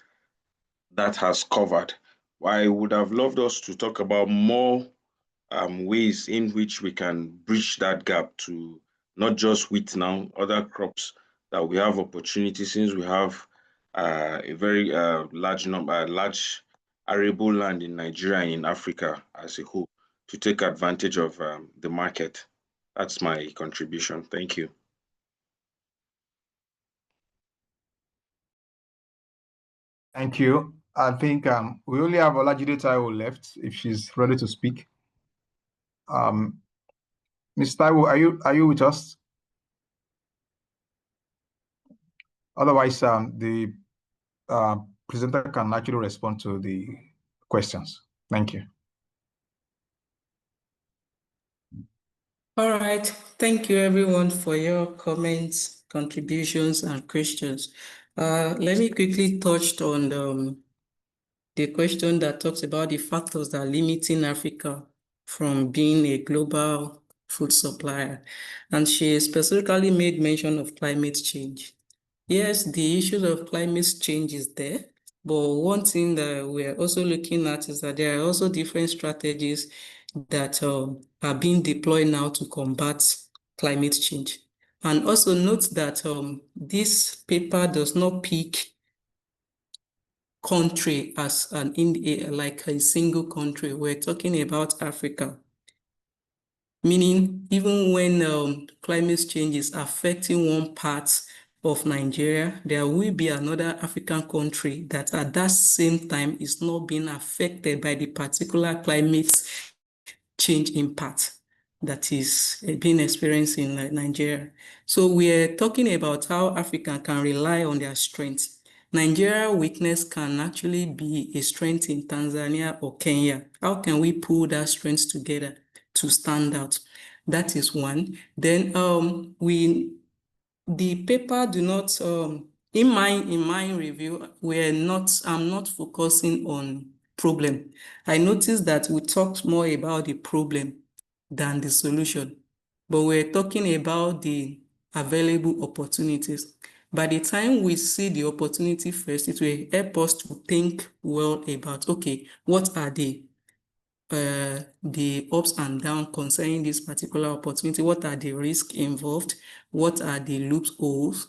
that has covered. I would have loved us to talk about more ways in which we can bridge that gap to not just wheat now, other crops that we have opportunity, since we have a very large arable land in Nigeria and in Africa as a whole to take advantage of the market. That's my contribution. Thank you.
Thank you. I think we only have Olajide Taiwo left if she's ready to speak. Ms. Taiwo, are you with us? Otherwise, the presenter can actually respond to the questions. Thank you.
All right. Thank you, everyone, for your comments, contributions, and questions. Let me quickly touch on the question that talks about the factors that are limiting Africa from being a global food supplier. And she specifically made mention of climate change. Yes, the issue of climate change is there, but one thing that we're also looking at is that there are also different strategies that are being deployed now to combat climate change. And also note that this paper does not pick country as like a single country. We're talking about Africa. Meaning, even when climate change is affecting one part of Nigeria, there will be another African country that at that same time is not being affected by the particular climate change impact that is being experienced in Nigeria. So we are talking about how Africa can rely on their strengths. Nigeria weakness can actually be a strength in Tanzania or Kenya. How can we pull that strength together to stand out? That is one. Then the paper do not in my review, I'm not focusing on problem. I noticed that we talked more about the problem than the solution, but we're talking about the available opportunities. By the time we see the opportunity first, it will help us to think well about, okay, what are the ups and downs concerning this particular opportunity? What are the risks involved? What are the loopholes?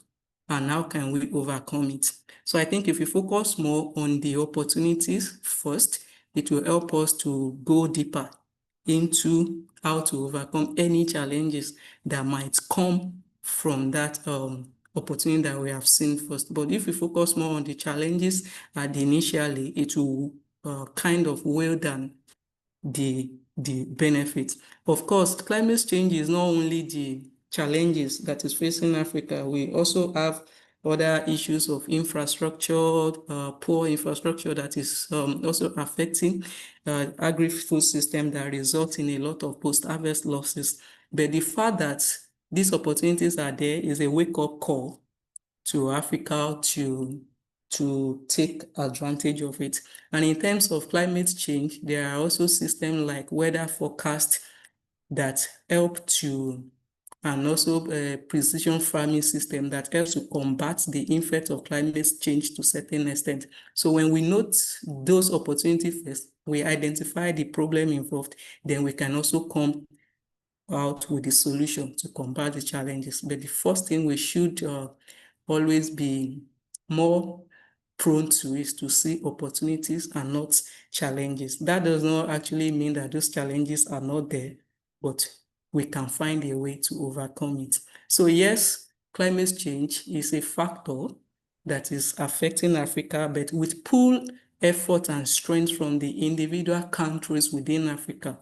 And how can we overcome it? So I think if we focus more on the opportunities first, it will help us to go deeper into how to overcome any challenges that might come from that opportunity that we have seen first. But if we focus more on the challenges initially, it will kind of weigh down the benefits. Of course, climate change is not only the challenges that is facing Africa. We also have other issues of infrastructure, poor infrastructure that is also affecting agri-food system that results in a lot of post-harvest losses. But the fact that these opportunities are there is a wake-up call to Africa to take advantage of it. And in terms of climate change, there are also systems like weather forecast that help to and also a precision farming system that helps to combat the effect of climate change to a certain extent. So when we note those opportunities first, we identify the problem involved, then we can also come out with the solution to combat the challenges. But the first thing we should always be more prone to is to see opportunities and not challenges. That does not actually mean that those challenges are not there, but we can find a way to overcome it. So yes, climate change is a factor that is affecting Africa, but with pool effort and strength from the individual countries within Africa,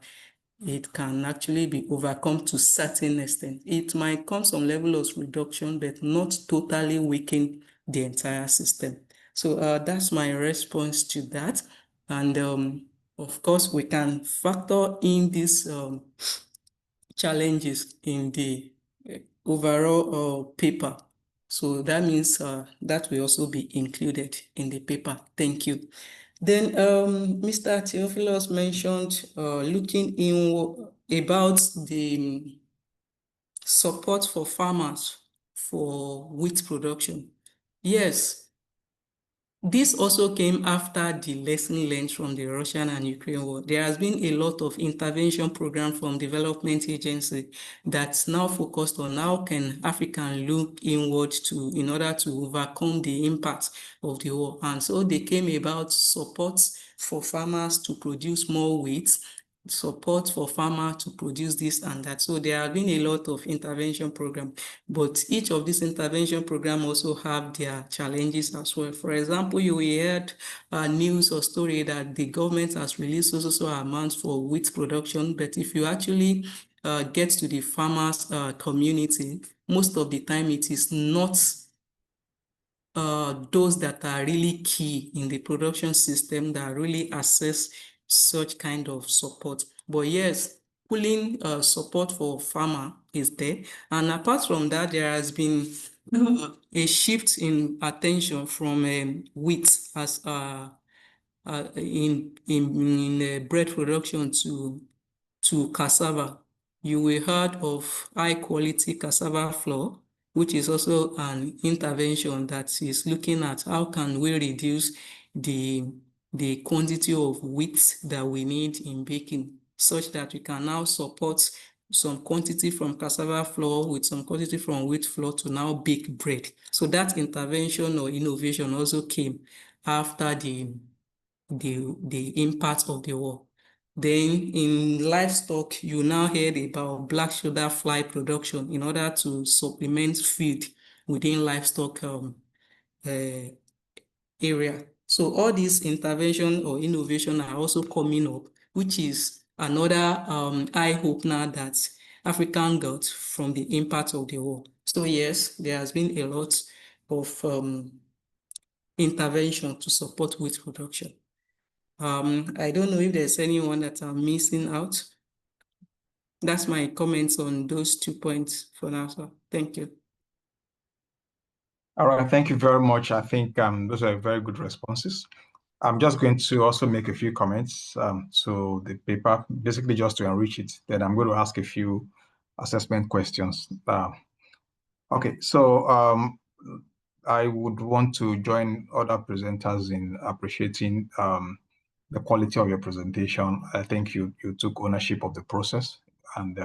it can actually be overcome to certain extent. It might come some level of reduction, but not totally weaken the entire system. So that's my response to that. And of course, we can factor in these challenges in the overall paper. So that means that will also be included in the paper. Thank you. Then Mr. Theophilus mentioned looking in about the support for farmers for wheat production. Yes, this also came after the lesson learned from the Russian and Ukraine war. There has been a lot of intervention program from development agency that's now focused on how can African look inward in order to overcome the impact of the war. And so they came about support for farmers to produce more wheat, support for farmers to produce this and that. So there have been a lot of intervention program, but each of these intervention program also have their challenges as well. For example, you heard news or story that the government has released also amounts for wheat production, but if you actually get to the farmers community, most of the time it is not those that are really key in the production system that really assess such kind of support. But yes, pulling support for farmer is there. And apart from that, there has been a shift in attention from wheat as in bread production to cassava. You will heard of high quality cassava flour, which is also an intervention that is looking at how can we reduce the quantity of wheat that we need in baking, such that we can now support some quantity from cassava flour with some quantity from wheat flour to now bake bread. So that intervention or innovation also came after the impact of the war. Then in livestock, you now heard about black shoulder fly production in order to supplement feed within livestock area. So all these intervention or innovation are also coming up, which is another eye opener that African got from the impact of the war. So yes, there has been a lot of intervention to support wheat production. I don't know if there's anyone that I'm missing out. That's my comments on those 2 points for now, sir. Thank you.
All right, thank you very much. I think those are very good responses. I'm just going to also make a few comments to the paper, basically just to enrich it. Then I'm going to ask a few assessment questions. Okay, so I would want to join other presenters in appreciating the quality of your presentation. I think you took ownership of the process, and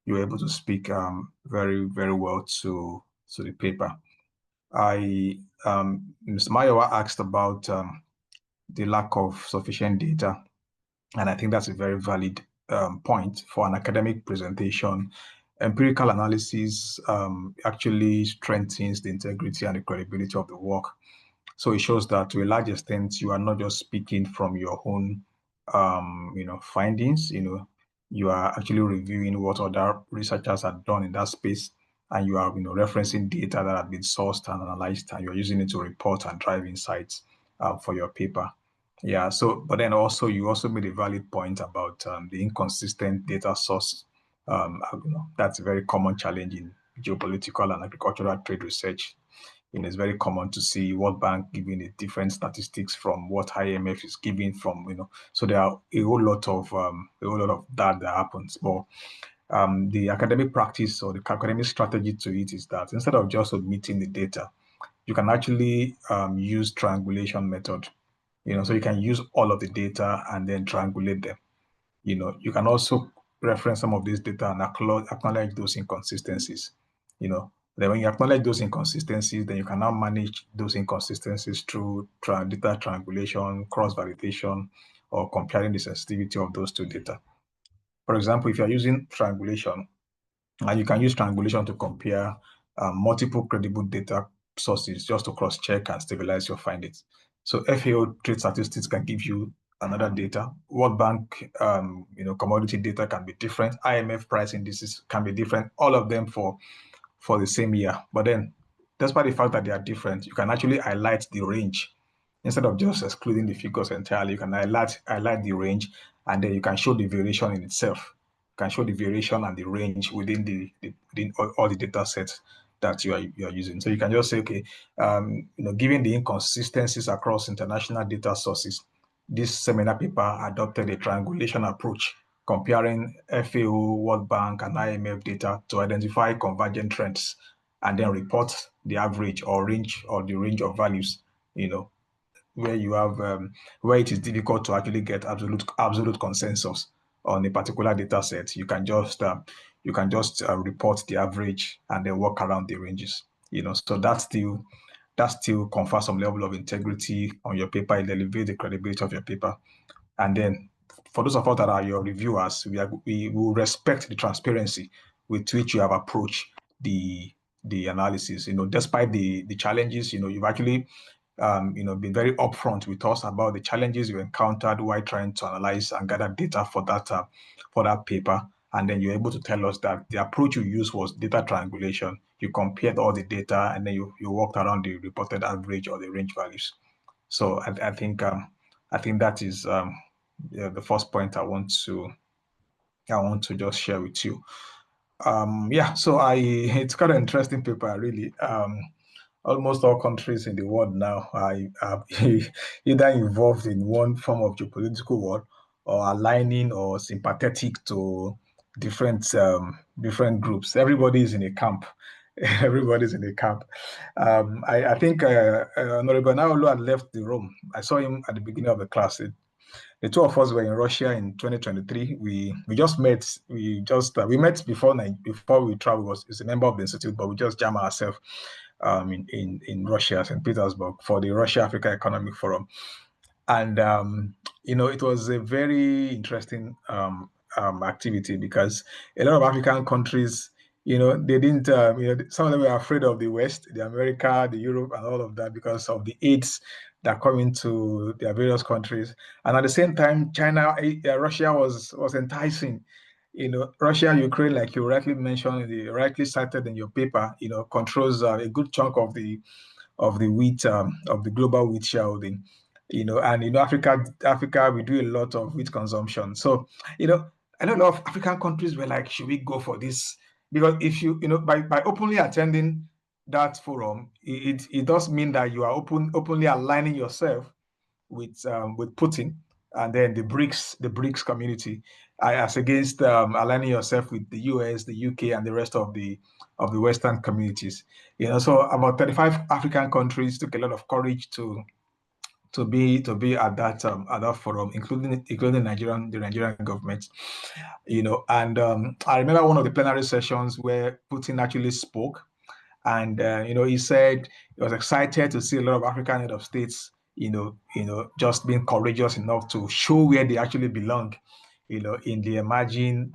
you were able to speak very, very well to the paper. Mr. Mayowa asked about the lack of sufficient data, and I think that's a very valid point for an academic presentation. Empirical analysis actually strengthens the integrity and the credibility of the work. So it shows that to a large extent, you are not just speaking from your own, findings. You are actually reviewing what other researchers have done in that space, and you are, referencing data that have been sourced and analyzed, and you're using it to report and drive insights for your paper. Yeah. So, but then also you also made a valid point about the inconsistent data source. That's a very common challenge in geopolitical and agricultural trade research. It's very common to see World Bank giving a different statistics from what IMF is giving from, so there are a whole lot of that happens. But The academic practice or the academic strategy to it is that instead of just submitting the data, you can actually use triangulation method. So you can use all of the data and then triangulate them. You can also reference some of this data and acknowledge those inconsistencies. Then when you acknowledge those inconsistencies, then you can now manage those inconsistencies through data triangulation, cross-validation, or comparing the sensitivity of those two data. For example, if you're using triangulation, and you can use triangulation to compare multiple credible data sources just to cross-check and stabilize your findings. So FAO trade statistics can give you another data. World Bank, commodity data can be different. IMF price indices can be different. All of them for the same year. But then, despite the fact that they are different, you can actually highlight the range instead of just excluding the figures entirely. You can highlight the range, and then you can show the variation in itself. You can show the variation and the range within within all the data sets that you are using. So you can just say, okay, given the inconsistencies across international data sources, this seminar paper adopted a triangulation approach comparing FAO, World Bank, and IMF data to identify convergent trends, and then report the average or range or the range of values. Where you have where it is difficult to actually get absolute consensus on a particular data set, you can just report the average and then work around the ranges. So that still confers some level of integrity on your paper. It elevates the credibility of your paper. And then for those of us that are your reviewers, we will respect the transparency with which you have approached the analysis. Despite the challenges, you've actually been very upfront with us about the challenges you encountered while trying to analyze and gather data for that paper. And then you're able to tell us that the approach you used was data triangulation. You compared all the data and then you worked around the reported average or the range values. So I think that is the first point I want to just share with you. So it's kind of interesting paper, really. Almost all countries in the world now are either involved in one form of geopolitical war or aligning or sympathetic to different groups. Everybody is in a camp. Everybody's in a camp. I think Honorable Naolo had left the room. I saw him at the beginning of the class. The two of us were in Russia in 2023. We just met. We met before we traveled. He's a member of the institute, but we just jammed ourselves in Russia, St. Petersburg, for the Russia-Africa Economic Forum. And, it was a very interesting activity because a lot of African countries, they didn't, some of them were afraid of the West, the America, the Europe, and all of that because of the aids that come into their various countries. And at the same time, Russia was enticing. Russia, Ukraine, like you rightly mentioned, rightly cited in your paper, controls a good chunk of the wheat of the global wheat shareholding. And Africa, we do a lot of wheat consumption. So, I know a lot of African countries were like, should we go for this? Because if by openly attending that forum, it does mean that you are openly aligning yourself with Putin and then the BRICS community, as against aligning yourself with the US, the UK, and the rest of the Western communities. So about 35 African countries took a lot of courage to be at that forum, including the Nigerian government. And I remember one of the plenary sessions where Putin actually spoke. And he said he was excited to see a lot of African head of states, just being courageous enough to show where they actually belong, in the emerging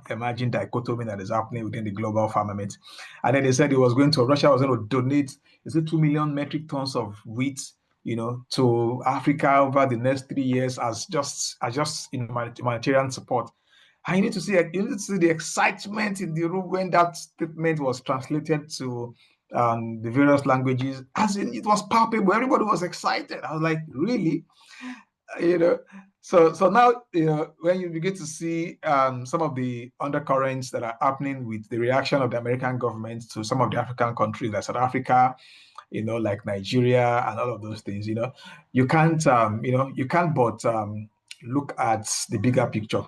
dichotomy that is happening within the global firmament. And then they said Russia was going to donate, 2 million metric tons of wheat, to Africa over the next 3 years as just humanitarian support. And you need to see the excitement in the room when that statement was translated to the various languages. As in, it was palpable. Everybody was excited. I was like, really? So now, when you begin to see some of the undercurrents that are happening with the reaction of the American government to some of the African countries like South Africa, like Nigeria and all of those things, you can't but look at the bigger picture.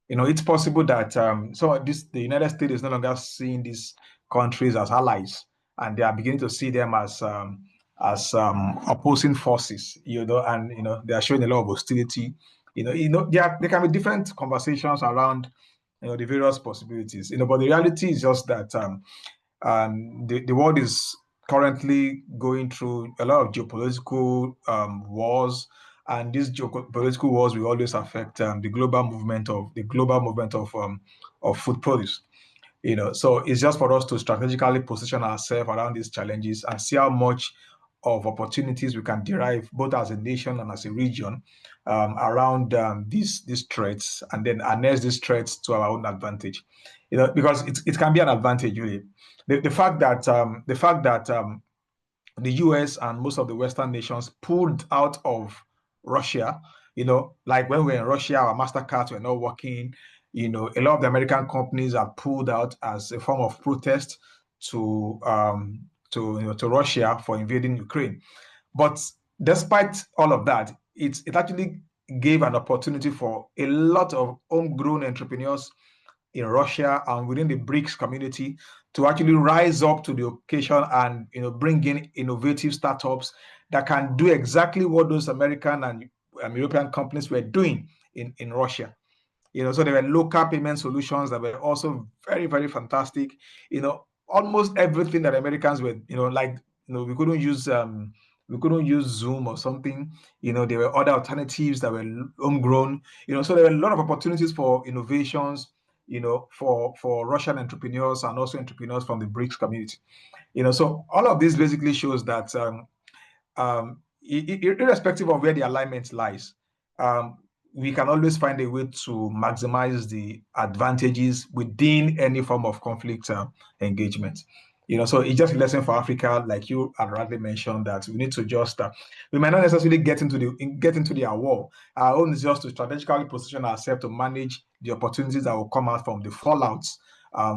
It's possible that the United States is no longer seeing these countries as allies, and they are beginning to see them as opposing forces. And they are showing a lot of hostility. There can be different conversations around the various possibilities. But the reality is just that the world is currently going through a lot of geopolitical wars, and these geopolitical wars will always affect the global movement of food produce. So it's just for us to strategically position ourselves around these challenges and see how much of opportunities we can derive both as a nation and as a region around these threats, and then harness these threats to our own advantage. Because it can be an advantage, really. The fact that the US and most of the Western nations pulled out of Russia, like when we were in Russia, our MasterCards were not working. A lot of the American companies are pulled out as a form of protest to Russia for invading Ukraine. But despite all of that, it actually gave an opportunity for a lot of homegrown entrepreneurs in Russia and within the BRICS community to actually rise up to the occasion and bring in innovative startups that can do exactly what those American and European companies were doing in Russia. So there were local payment solutions that were also very, very fantastic. Almost everything that Americans were, we couldn't use Zoom or something. There were other alternatives that were homegrown. So there were a lot of opportunities for innovations, for Russian entrepreneurs and also entrepreneurs from the BRICS community. So all of this basically shows that irrespective of where the alignment lies, we can always find a way to maximize the advantages within any form of conflict engagement. So it's just a lesson for Africa, like you had rightly mentioned, that we need to just we might not necessarily get into the war. Our own is just to strategically position ourselves to manage the opportunities that will come out from the fallouts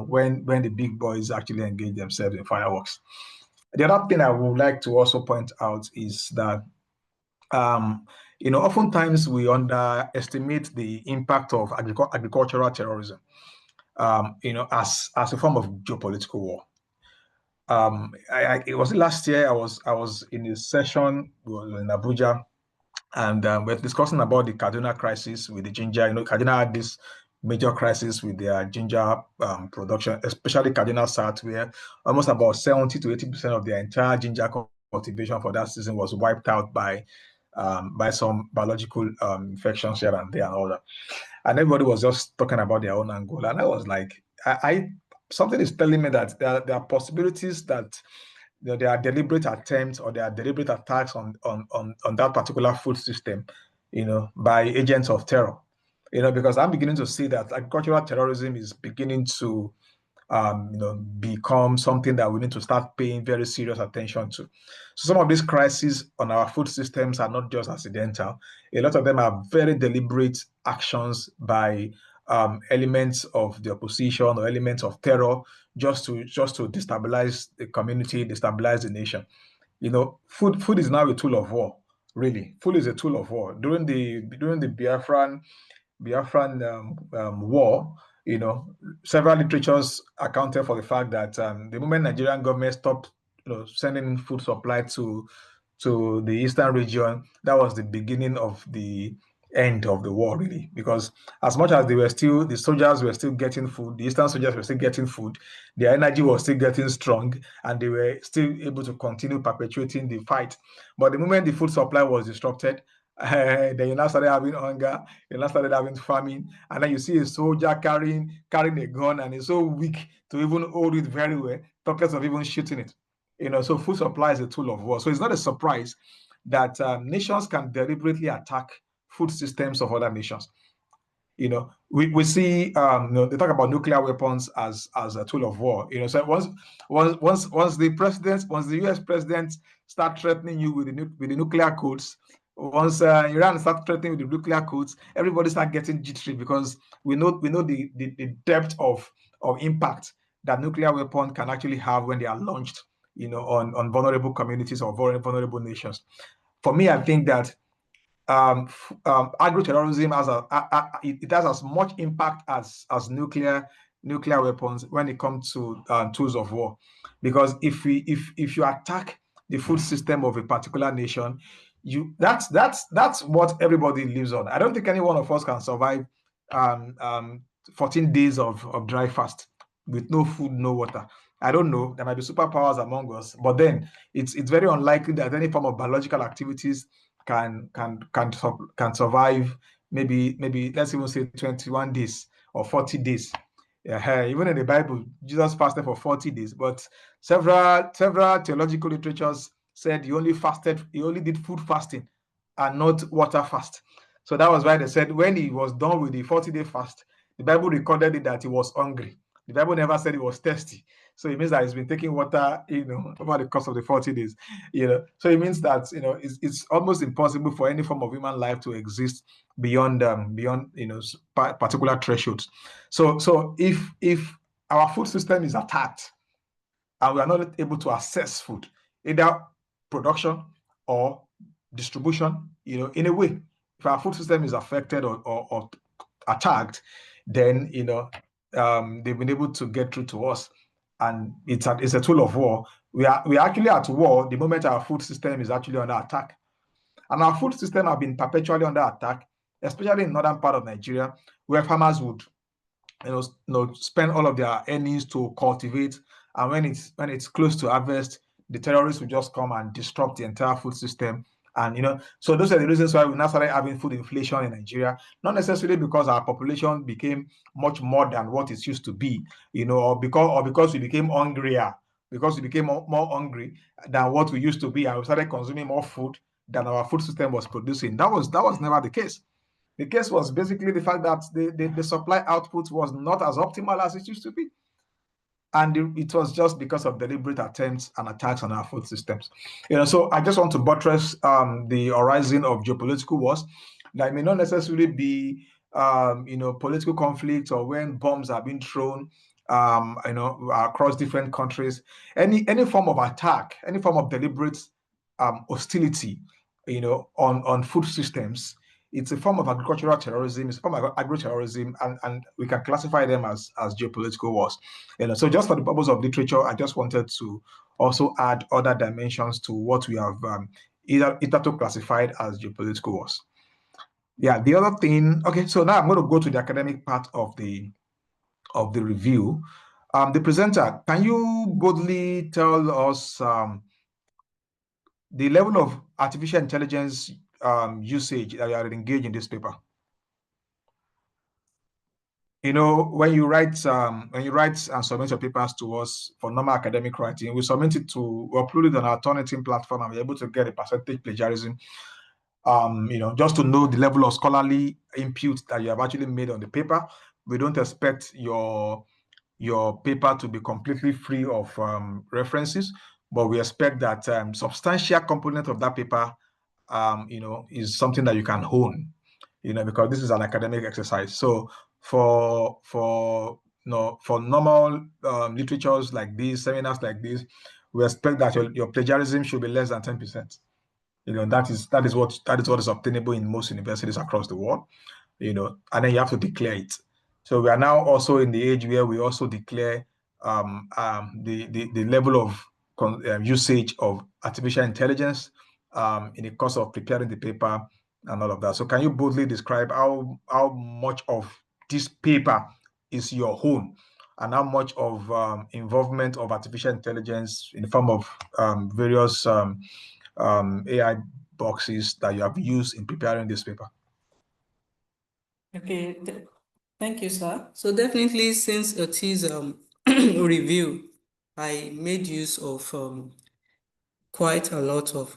when the big boys actually engage themselves in fireworks. The other thing I would like to also point out is that oftentimes we underestimate the impact of agricultural terrorism, as a form of geopolitical war. It was last year I was in a session in Abuja, and we're discussing about the Kaduna crisis with the ginger. Kaduna had this major crisis with their ginger production, especially Kaduna South, where almost about 70 to 80% of their entire ginger cultivation for that season was wiped out by some biological infections here and there and all that. And everybody was just talking about their own angle. And I was like, something is telling me that there are possibilities that there are deliberate attempts or there are deliberate attacks on that particular food system, by agents of terror. Because I'm beginning to see that agricultural terrorism is beginning to become something that we need to start paying very serious attention to. So some of these crises on our food systems are not just accidental. A lot of them are very deliberate actions by elements of the opposition or elements of terror just to destabilize the community, destabilize the nation. Food is now a tool of war. Really, food is a tool of war. During the Biafran war, several literatures accounted for the fact that the moment Nigerian government stopped, sending food supply to the eastern region, that was the beginning of the end of the war, really. Because as much as the soldiers were still getting food, the eastern soldiers were still getting food, their energy was still getting strong, and they were still able to continue perpetuating the fight. But the moment the food supply was disrupted, then you now started having hunger, you now started having famine, and then you see a soldier carrying a gun and is so weak to even hold it very well, talk less of even shooting it. So food supply is a tool of war. So it's not a surprise that nations can deliberately attack food systems of other nations. We see they talk about nuclear weapons as a tool of war. So once the US president start threatening you with the nuclear codes, once Iran start threatening with the nuclear codes, everybody start getting jittery, because we know the depth of impact that nuclear weapon can actually have when they are launched, on vulnerable communities or vulnerable nations. For me, I think that agroterrorism it has as much impact as nuclear weapons when it comes to tools of war, because if you attack the food system of a particular nation, that's what everybody lives on. I don't think any one of us can survive 14 days of dry fast with no food, no water. I don't know. There might be superpowers among us, but then it's very unlikely that any form of biological activities can survive maybe let's even say 21 days or 40 days. Yeah, even in the Bible, Jesus fasted for 40 days, but several theological literatures said he only did food fasting and not water fast. So that was why they said when he was done with the 40-day fast, the Bible recorded it that he was hungry. The Bible never said he was thirsty. So it means that he's been taking water, over the course of the 40 days, So it means that, it's almost impossible for any form of human life to exist beyond particular thresholds. So if our food system is attacked and we are not able to access food, either production or distribution, in a way, if our food system is affected or attacked, then they've been able to get through to us, and it's a tool of war. We are actually at war the moment our food system is actually under attack, and our food system have been perpetually under attack, especially in northern part of Nigeria, where farmers would spend all of their earnings to cultivate, and when it's close to harvest, the terrorists will just come and disrupt the entire food system. And so those are the reasons why we now started having food inflation in Nigeria, not necessarily because our population became much more than what it used to be, or because we became hungrier, because we became more hungry than what we used to be, and we started consuming more food than our food system was producing. That was never the case. The case was basically the fact that the supply output was not as optimal as it used to be. And it was just because of deliberate attempts and attacks on our food systems. So I just want to buttress the horizon of geopolitical wars. That may not necessarily be political conflict or when bombs are being thrown across different countries. Any form of attack, any form of deliberate hostility, on food systems, it's a form of agricultural terrorism, it's a form of agro-terrorism, and we can classify them as geopolitical wars. So just for the purpose of literature, I just wanted to also add other dimensions to what we have either classified as geopolitical wars. Yeah, the other thing, okay, so now I'm going to go to the academic part of the review. The presenter, can you boldly tell us the level of artificial intelligence usage that you are engaged in this paper? When you write and submit your papers to us for normal academic writing, we submit it to upload it on our Turnitin platform, and we're able to get a percentage plagiarism. Just to know the level of scholarly input that you have actually made on the paper. We don't expect your paper to be completely free of references, but we expect that substantial component of that paper, is something that you can hone, because this is an academic exercise. So for normal literatures like this, seminars like this, we expect that your plagiarism should be less than 10%. That is what is obtainable in most universities across the world. And then you have to declare it. So we are now also in the age where we also declare the level of usage of artificial intelligence in the course of preparing the paper and all of that. So can you boldly describe how much of this paper is your own, and how much of involvement of artificial intelligence in the form of various AI boxes that you have used in preparing this paper?
Okay, thank you, sir. So definitely, since it is review, I made use of quite a lot of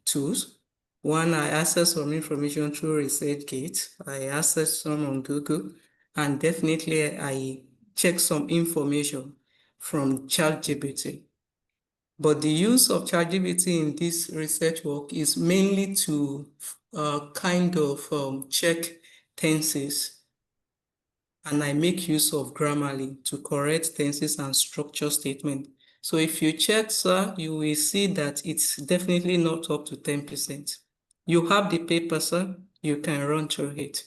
tools. One, I access some information through ResearchGate. I access some on Google, and definitely I check some information from ChatGPT. But the use of ChatGPT in this research work is mainly to kind of check tenses, and I make use of Grammarly to correct tenses and structure statement. So if you check, sir, you will see that it's definitely not up to 10%. You have the paper, sir. You can run through it.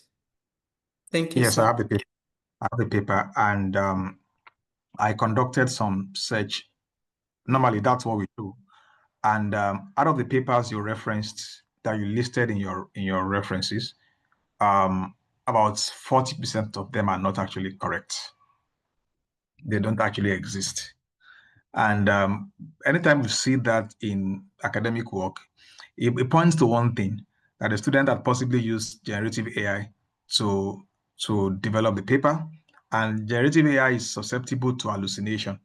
Thank you,
Yes,
sir.
I have the paper. And I conducted some search. Normally, that's what we do. And out of the papers you referenced that you listed in your references, about 40% of them are not actually correct. They don't actually exist. And anytime you see that in academic work, it points to one thing, that a student had possibly used generative AI to develop the paper, and generative AI is susceptible to hallucination.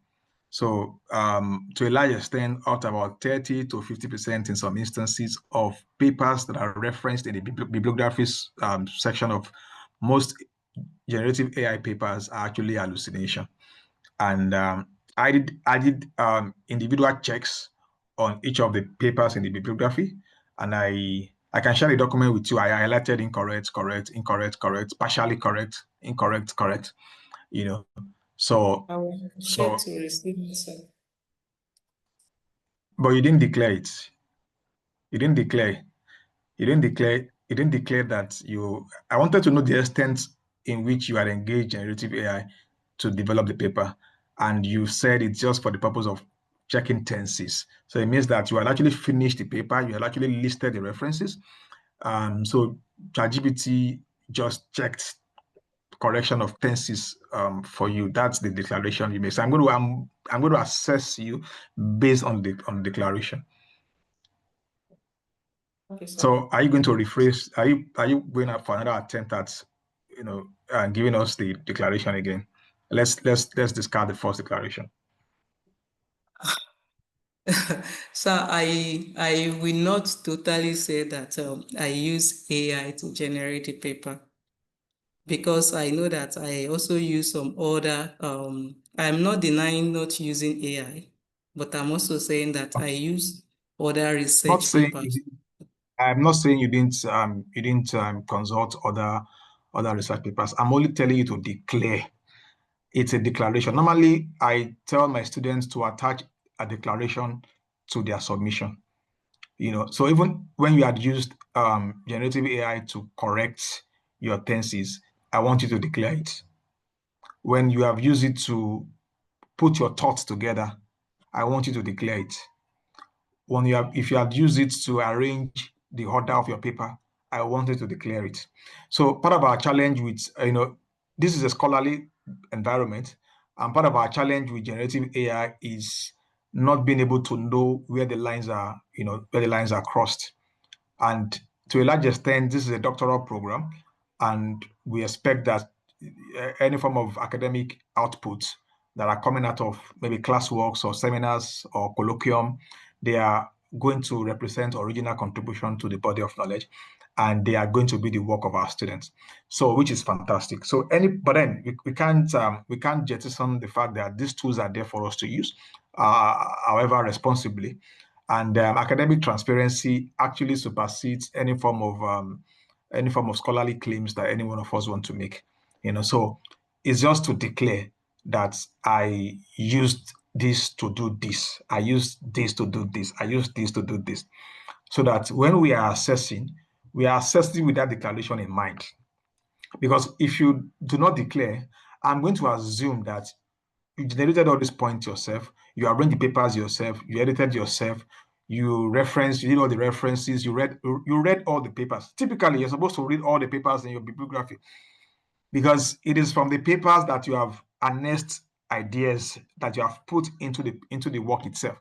So to a large extent, up to about 30 to 50% in some instances of papers that are referenced in the bibliography section of most generative AI papers are actually hallucination. And I did individual checks on each of the papers in the bibliography, and I can share the document with you. I highlighted incorrect, correct, incorrect, correct, partially correct, incorrect, correct. You know, so
I will share
so
to receive it, sir.
but you didn't declare it. You didn't declare. You didn't declare. You didn't declare that you. I wanted to know the extent in which you had engaged generative AI to develop the paper, and you said it's just for the purpose of checking tenses. So it means that you had actually finished the paper. You had actually listed the references. So ChatGPT just checked correction of tenses for you. That's the declaration you make. So I'm going to assess you based on the declaration.
Okay, sir.
So are you going to rephrase? Are you going up for another attempt at, giving us the declaration again? Let's discard the first declaration.
Sir, I will not totally say that I use AI to generate a paper, because I know that I also use some other, I'm not denying not using AI, but I'm also saying that I use other
Not
research
saying you
papers.
didn't, I'm not saying you didn't consult other research papers. I'm only telling you to declare. It's a declaration. Normally, I tell my students to attach a declaration to their submission. So even when you had used generative AI to correct your tenses, I want you to declare it. When you have used it to put your thoughts together, I want you to declare it. If you have used it to arrange the order of your paper, I want you to declare it. So part of our challenge with, this is a scholarly environment, and part of our challenge with generative AI is not being able to know where the lines are, where the lines are crossed. And to a large extent, this is a doctoral program, and we expect that any form of academic outputs that are coming out of maybe classworks or seminars or colloquium, they are going to represent original contribution to the body of knowledge, and they are going to be the work of our students. So, which is fantastic. So, but then we can't jettison the fact that these tools are there for us to use, however responsibly. And academic transparency actually supersedes any form of scholarly claims that any one of us want to make. So it's just to declare that I used this to do this. I used this to do this. I used this to do this. So that when we are assessing with that declaration in mind. Because if you do not declare, I'm going to assume that you generated all these points yourself, you arranged the papers yourself, you edited yourself, you did all the references, you read all the papers. Typically, you're supposed to read all the papers in your bibliography, because it is from the papers that you have harnessed ideas that you have put into the work itself.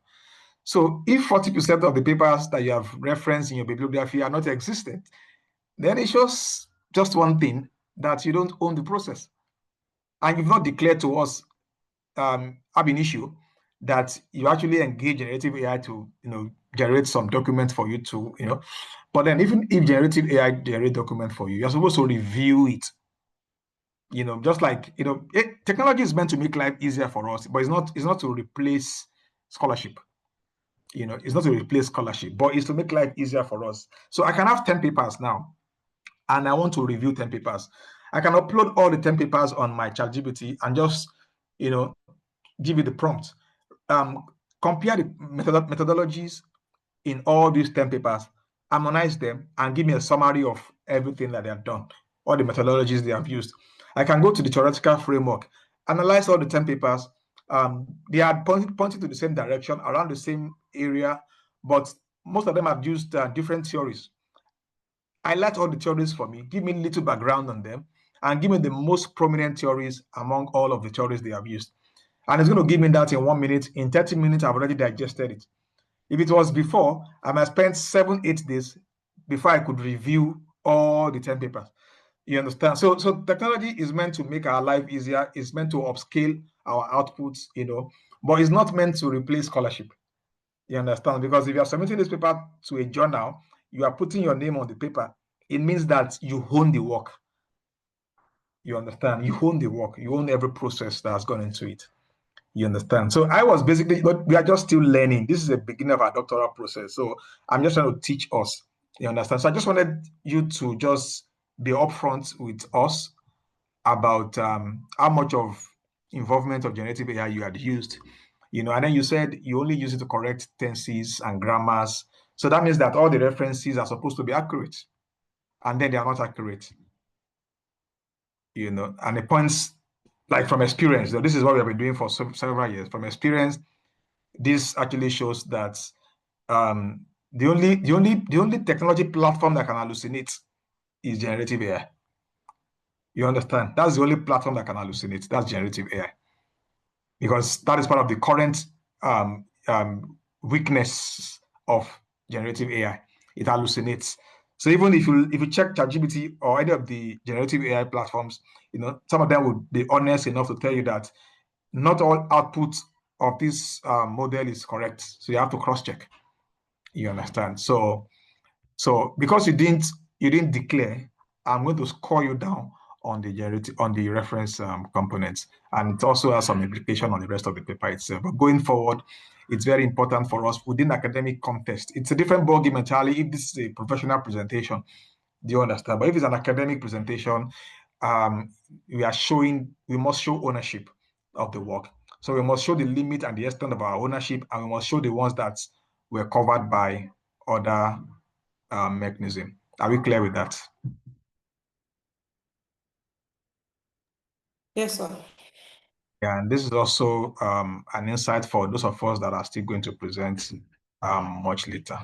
So if 40% of the papers that you have referenced in your bibliography are not existent, then it shows just one thing, that you don't own the process. And you've not declared to us ab initio that you actually engage generative AI to generate some document for you to but then even if generative AI generate document for you, you're supposed to review it. Just like technology is meant to make life easier for us, but it's not to replace scholarship. It's not to replace scholarship, but it's to make life easier for us. So I can have 10 papers now, and I want to review 10 papers. I can upload all the 10 papers on my ChatGPT and just give it the prompt. Compare the methodologies in all these 10 papers harmonize them, and give me a summary of everything that they have done, all the methodologies they have used. I can go to the theoretical framework, analyze all the 10 papers. They are pointing to the same direction, around the same area, but most of them have used different theories. Highlight all the theories for me, give me a little background on them, and give me the most prominent theories among all of the theories they have used. And it's going to give me that in 1 minute. In 30 minutes, I've already digested it. If it was before, I might spend 7-8 days before I could review all the 10 papers. You understand? So technology is meant to make our life easier. It's meant to upscale our outputs, but it's not meant to replace scholarship. You understand? Because if you are submitting this paper to a journal, you are putting your name on the paper. It means that you own the work. You understand? You own the work. You own every process that has gone into it. You understand? So I was basically, but we are just still learning. This is the beginning of our doctoral process. So I'm just trying to teach us. You understand? So I just wanted you to just be upfront with us about how much of involvement of generative AI you had used. And then you said you only use it to correct tenses and grammars. So that means that all the references are supposed to be accurate, and then they are not accurate. And the points, like from experience, though, this is what we have been doing for several years. From experience, this actually shows that the only technology platform that can hallucinate is generative AI. You understand? That's the only platform that can hallucinate. That's generative AI, because that is part of the current weakness of generative AI. It hallucinates. So even if you check ChatGPT or any of the generative AI platforms, some of them would be honest enough to tell you that not all output of this model is correct. So you have to cross-check. You understand? So because you didn't declare, I'm going to score you down on the reference components, and it also has some implication on the rest of the paper itself. But going forward, it's very important for us within academic context. It's a different ballgame entirely if this is a professional presentation. Do you understand? But if it's an academic presentation, we must show ownership of the work. So we must show the limit and the extent of our ownership, and we must show the ones that were covered by other mechanism. Are we clear with that?
Yes, sir.
Yeah, and this is also an insight for those of us that are still going to present much later.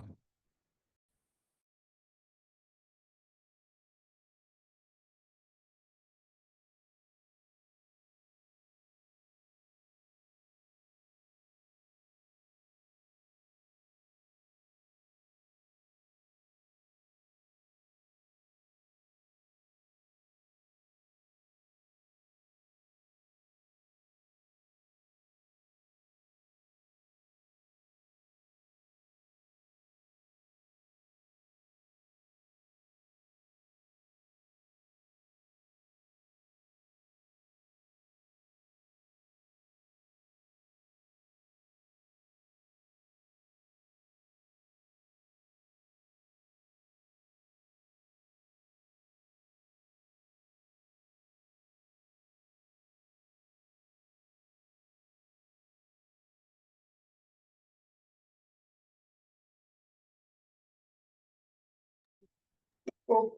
Oh,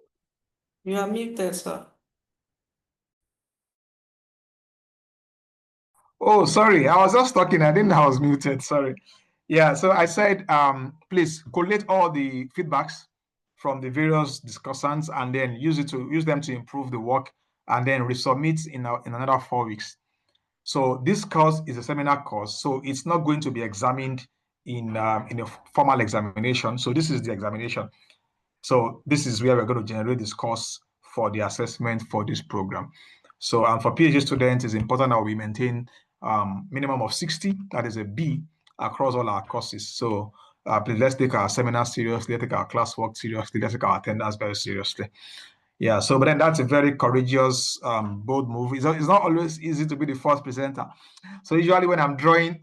you are muted, sir.
Oh, sorry, I was just talking. I didn't know I was muted. Sorry. Yeah, so I said, please collate all the feedbacks from the various discussants and then use them to improve the work, and then resubmit in another 4 weeks. So this course is a seminar course, so it's not going to be examined in a formal examination. So this is the examination. So this is where we're going to generate this course for the assessment for this program. So for PhD students, it's important that we maintain minimum of 60, that is a B, across all our courses. So please, let's take our seminar seriously, let's take our classwork seriously, let's take our attendance very seriously. Yeah, so but then that's a very courageous, bold move. It's not always easy to be the first presenter. So usually when I'm drawing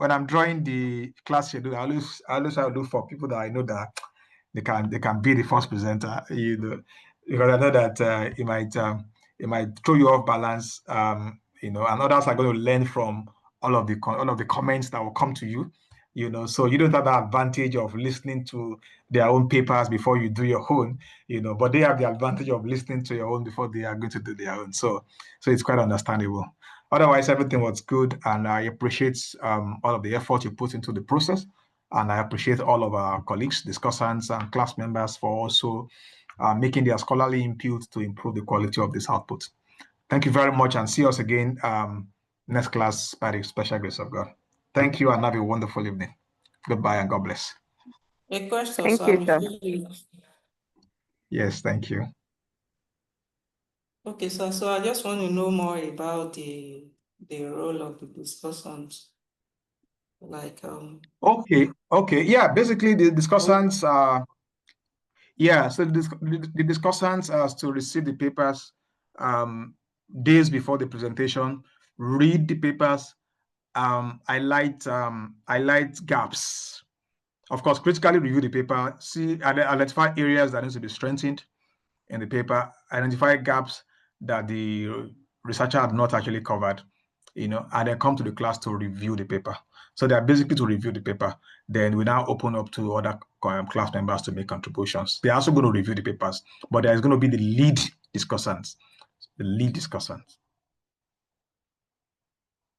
the class schedule, I always try to look for people that I know that they can be the first presenter. Because I know that it might throw you off balance. And others are going to learn from all of the comments that will come to you. so you don't have that advantage of listening to their own papers before you do your own, but they have the advantage of listening to your own before they are going to do their own. So it's quite understandable. Otherwise, everything was good, and I appreciate all of the effort you put into the process, and I appreciate all of our colleagues, discussants, and class members for also making their scholarly input to improve the quality of this output. Thank you very much, and see us again next class by the special grace of God. Thank you, and have a wonderful evening. Goodbye, and God bless.
A question,
Thank
sir.
you, sir.
Yes, thank you.
Okay, sir. So I just want to know more about the role of the discussants. Like
Okay. Yeah, basically the discussants so the discussants are to receive the papers days before the presentation, read the papers, highlight gaps. Of course, critically review the paper, see identify areas that need to be strengthened in the paper, identify gaps that the researcher had not actually covered, and then come to the class to review the paper. So they're basically to review the paper. Then we now open up to other class members to make contributions. They're also going to review the papers, but there's going to be the lead discussants.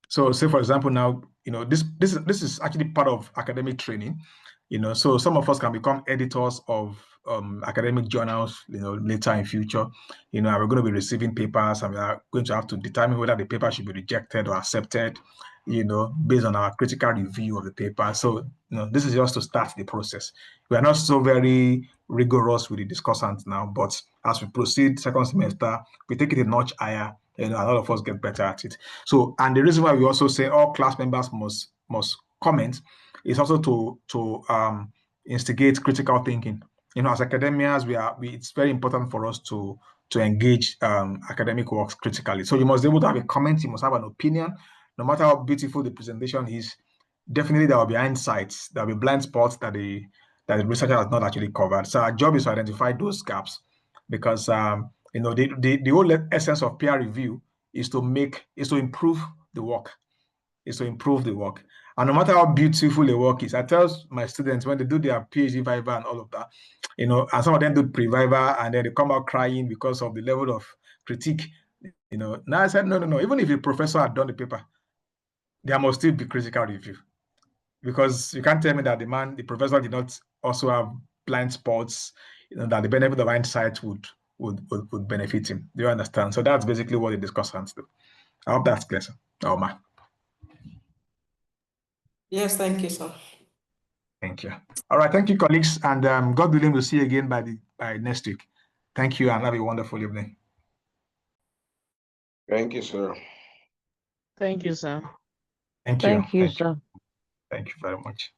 So say, for example, now, this is actually part of academic training, so some of us can become editors of academic journals, later in future, and we're going to be receiving papers, and we are going to have to determine whether the paper should be rejected or accepted, based on our critical review of the paper. So, this is just to start the process. We are not so very rigorous with the discussants now, but as we proceed second semester, we take it a notch higher, and a lot of us get better at it. So, and the reason why we also say all class members must comment is also to instigate critical thinking. As academians, it's very important for us to engage academic works critically. So you must be able to have a comment, you must have an opinion, no matter how beautiful the presentation is. Definitely there will be insights, there will be blind spots that the researcher has not actually covered. So our job is to identify those gaps, because the whole essence of peer review is to improve the work. And no matter how beautiful the work is, I tell my students when they do their PhD viva and all of that, and some of them do pre-viva and then they come out crying because of the level of critique. Now I said, no. Even if the professor had done the paper, there must still be critical review, because you can't tell me that the professor did not also have blind spots, that the benefit of hindsight would benefit him. Do you understand? So that's basically what the discussants do. I hope that's clear, sir.
yes, thank you, sir.
Thank you. All right, thank you, colleagues, and God willing, we'll see you again by next week. Thank you, and have a wonderful evening.
Thank you, sir.
Thank you, sir.
Thank you.
Thank you, sir.
Thank you very much.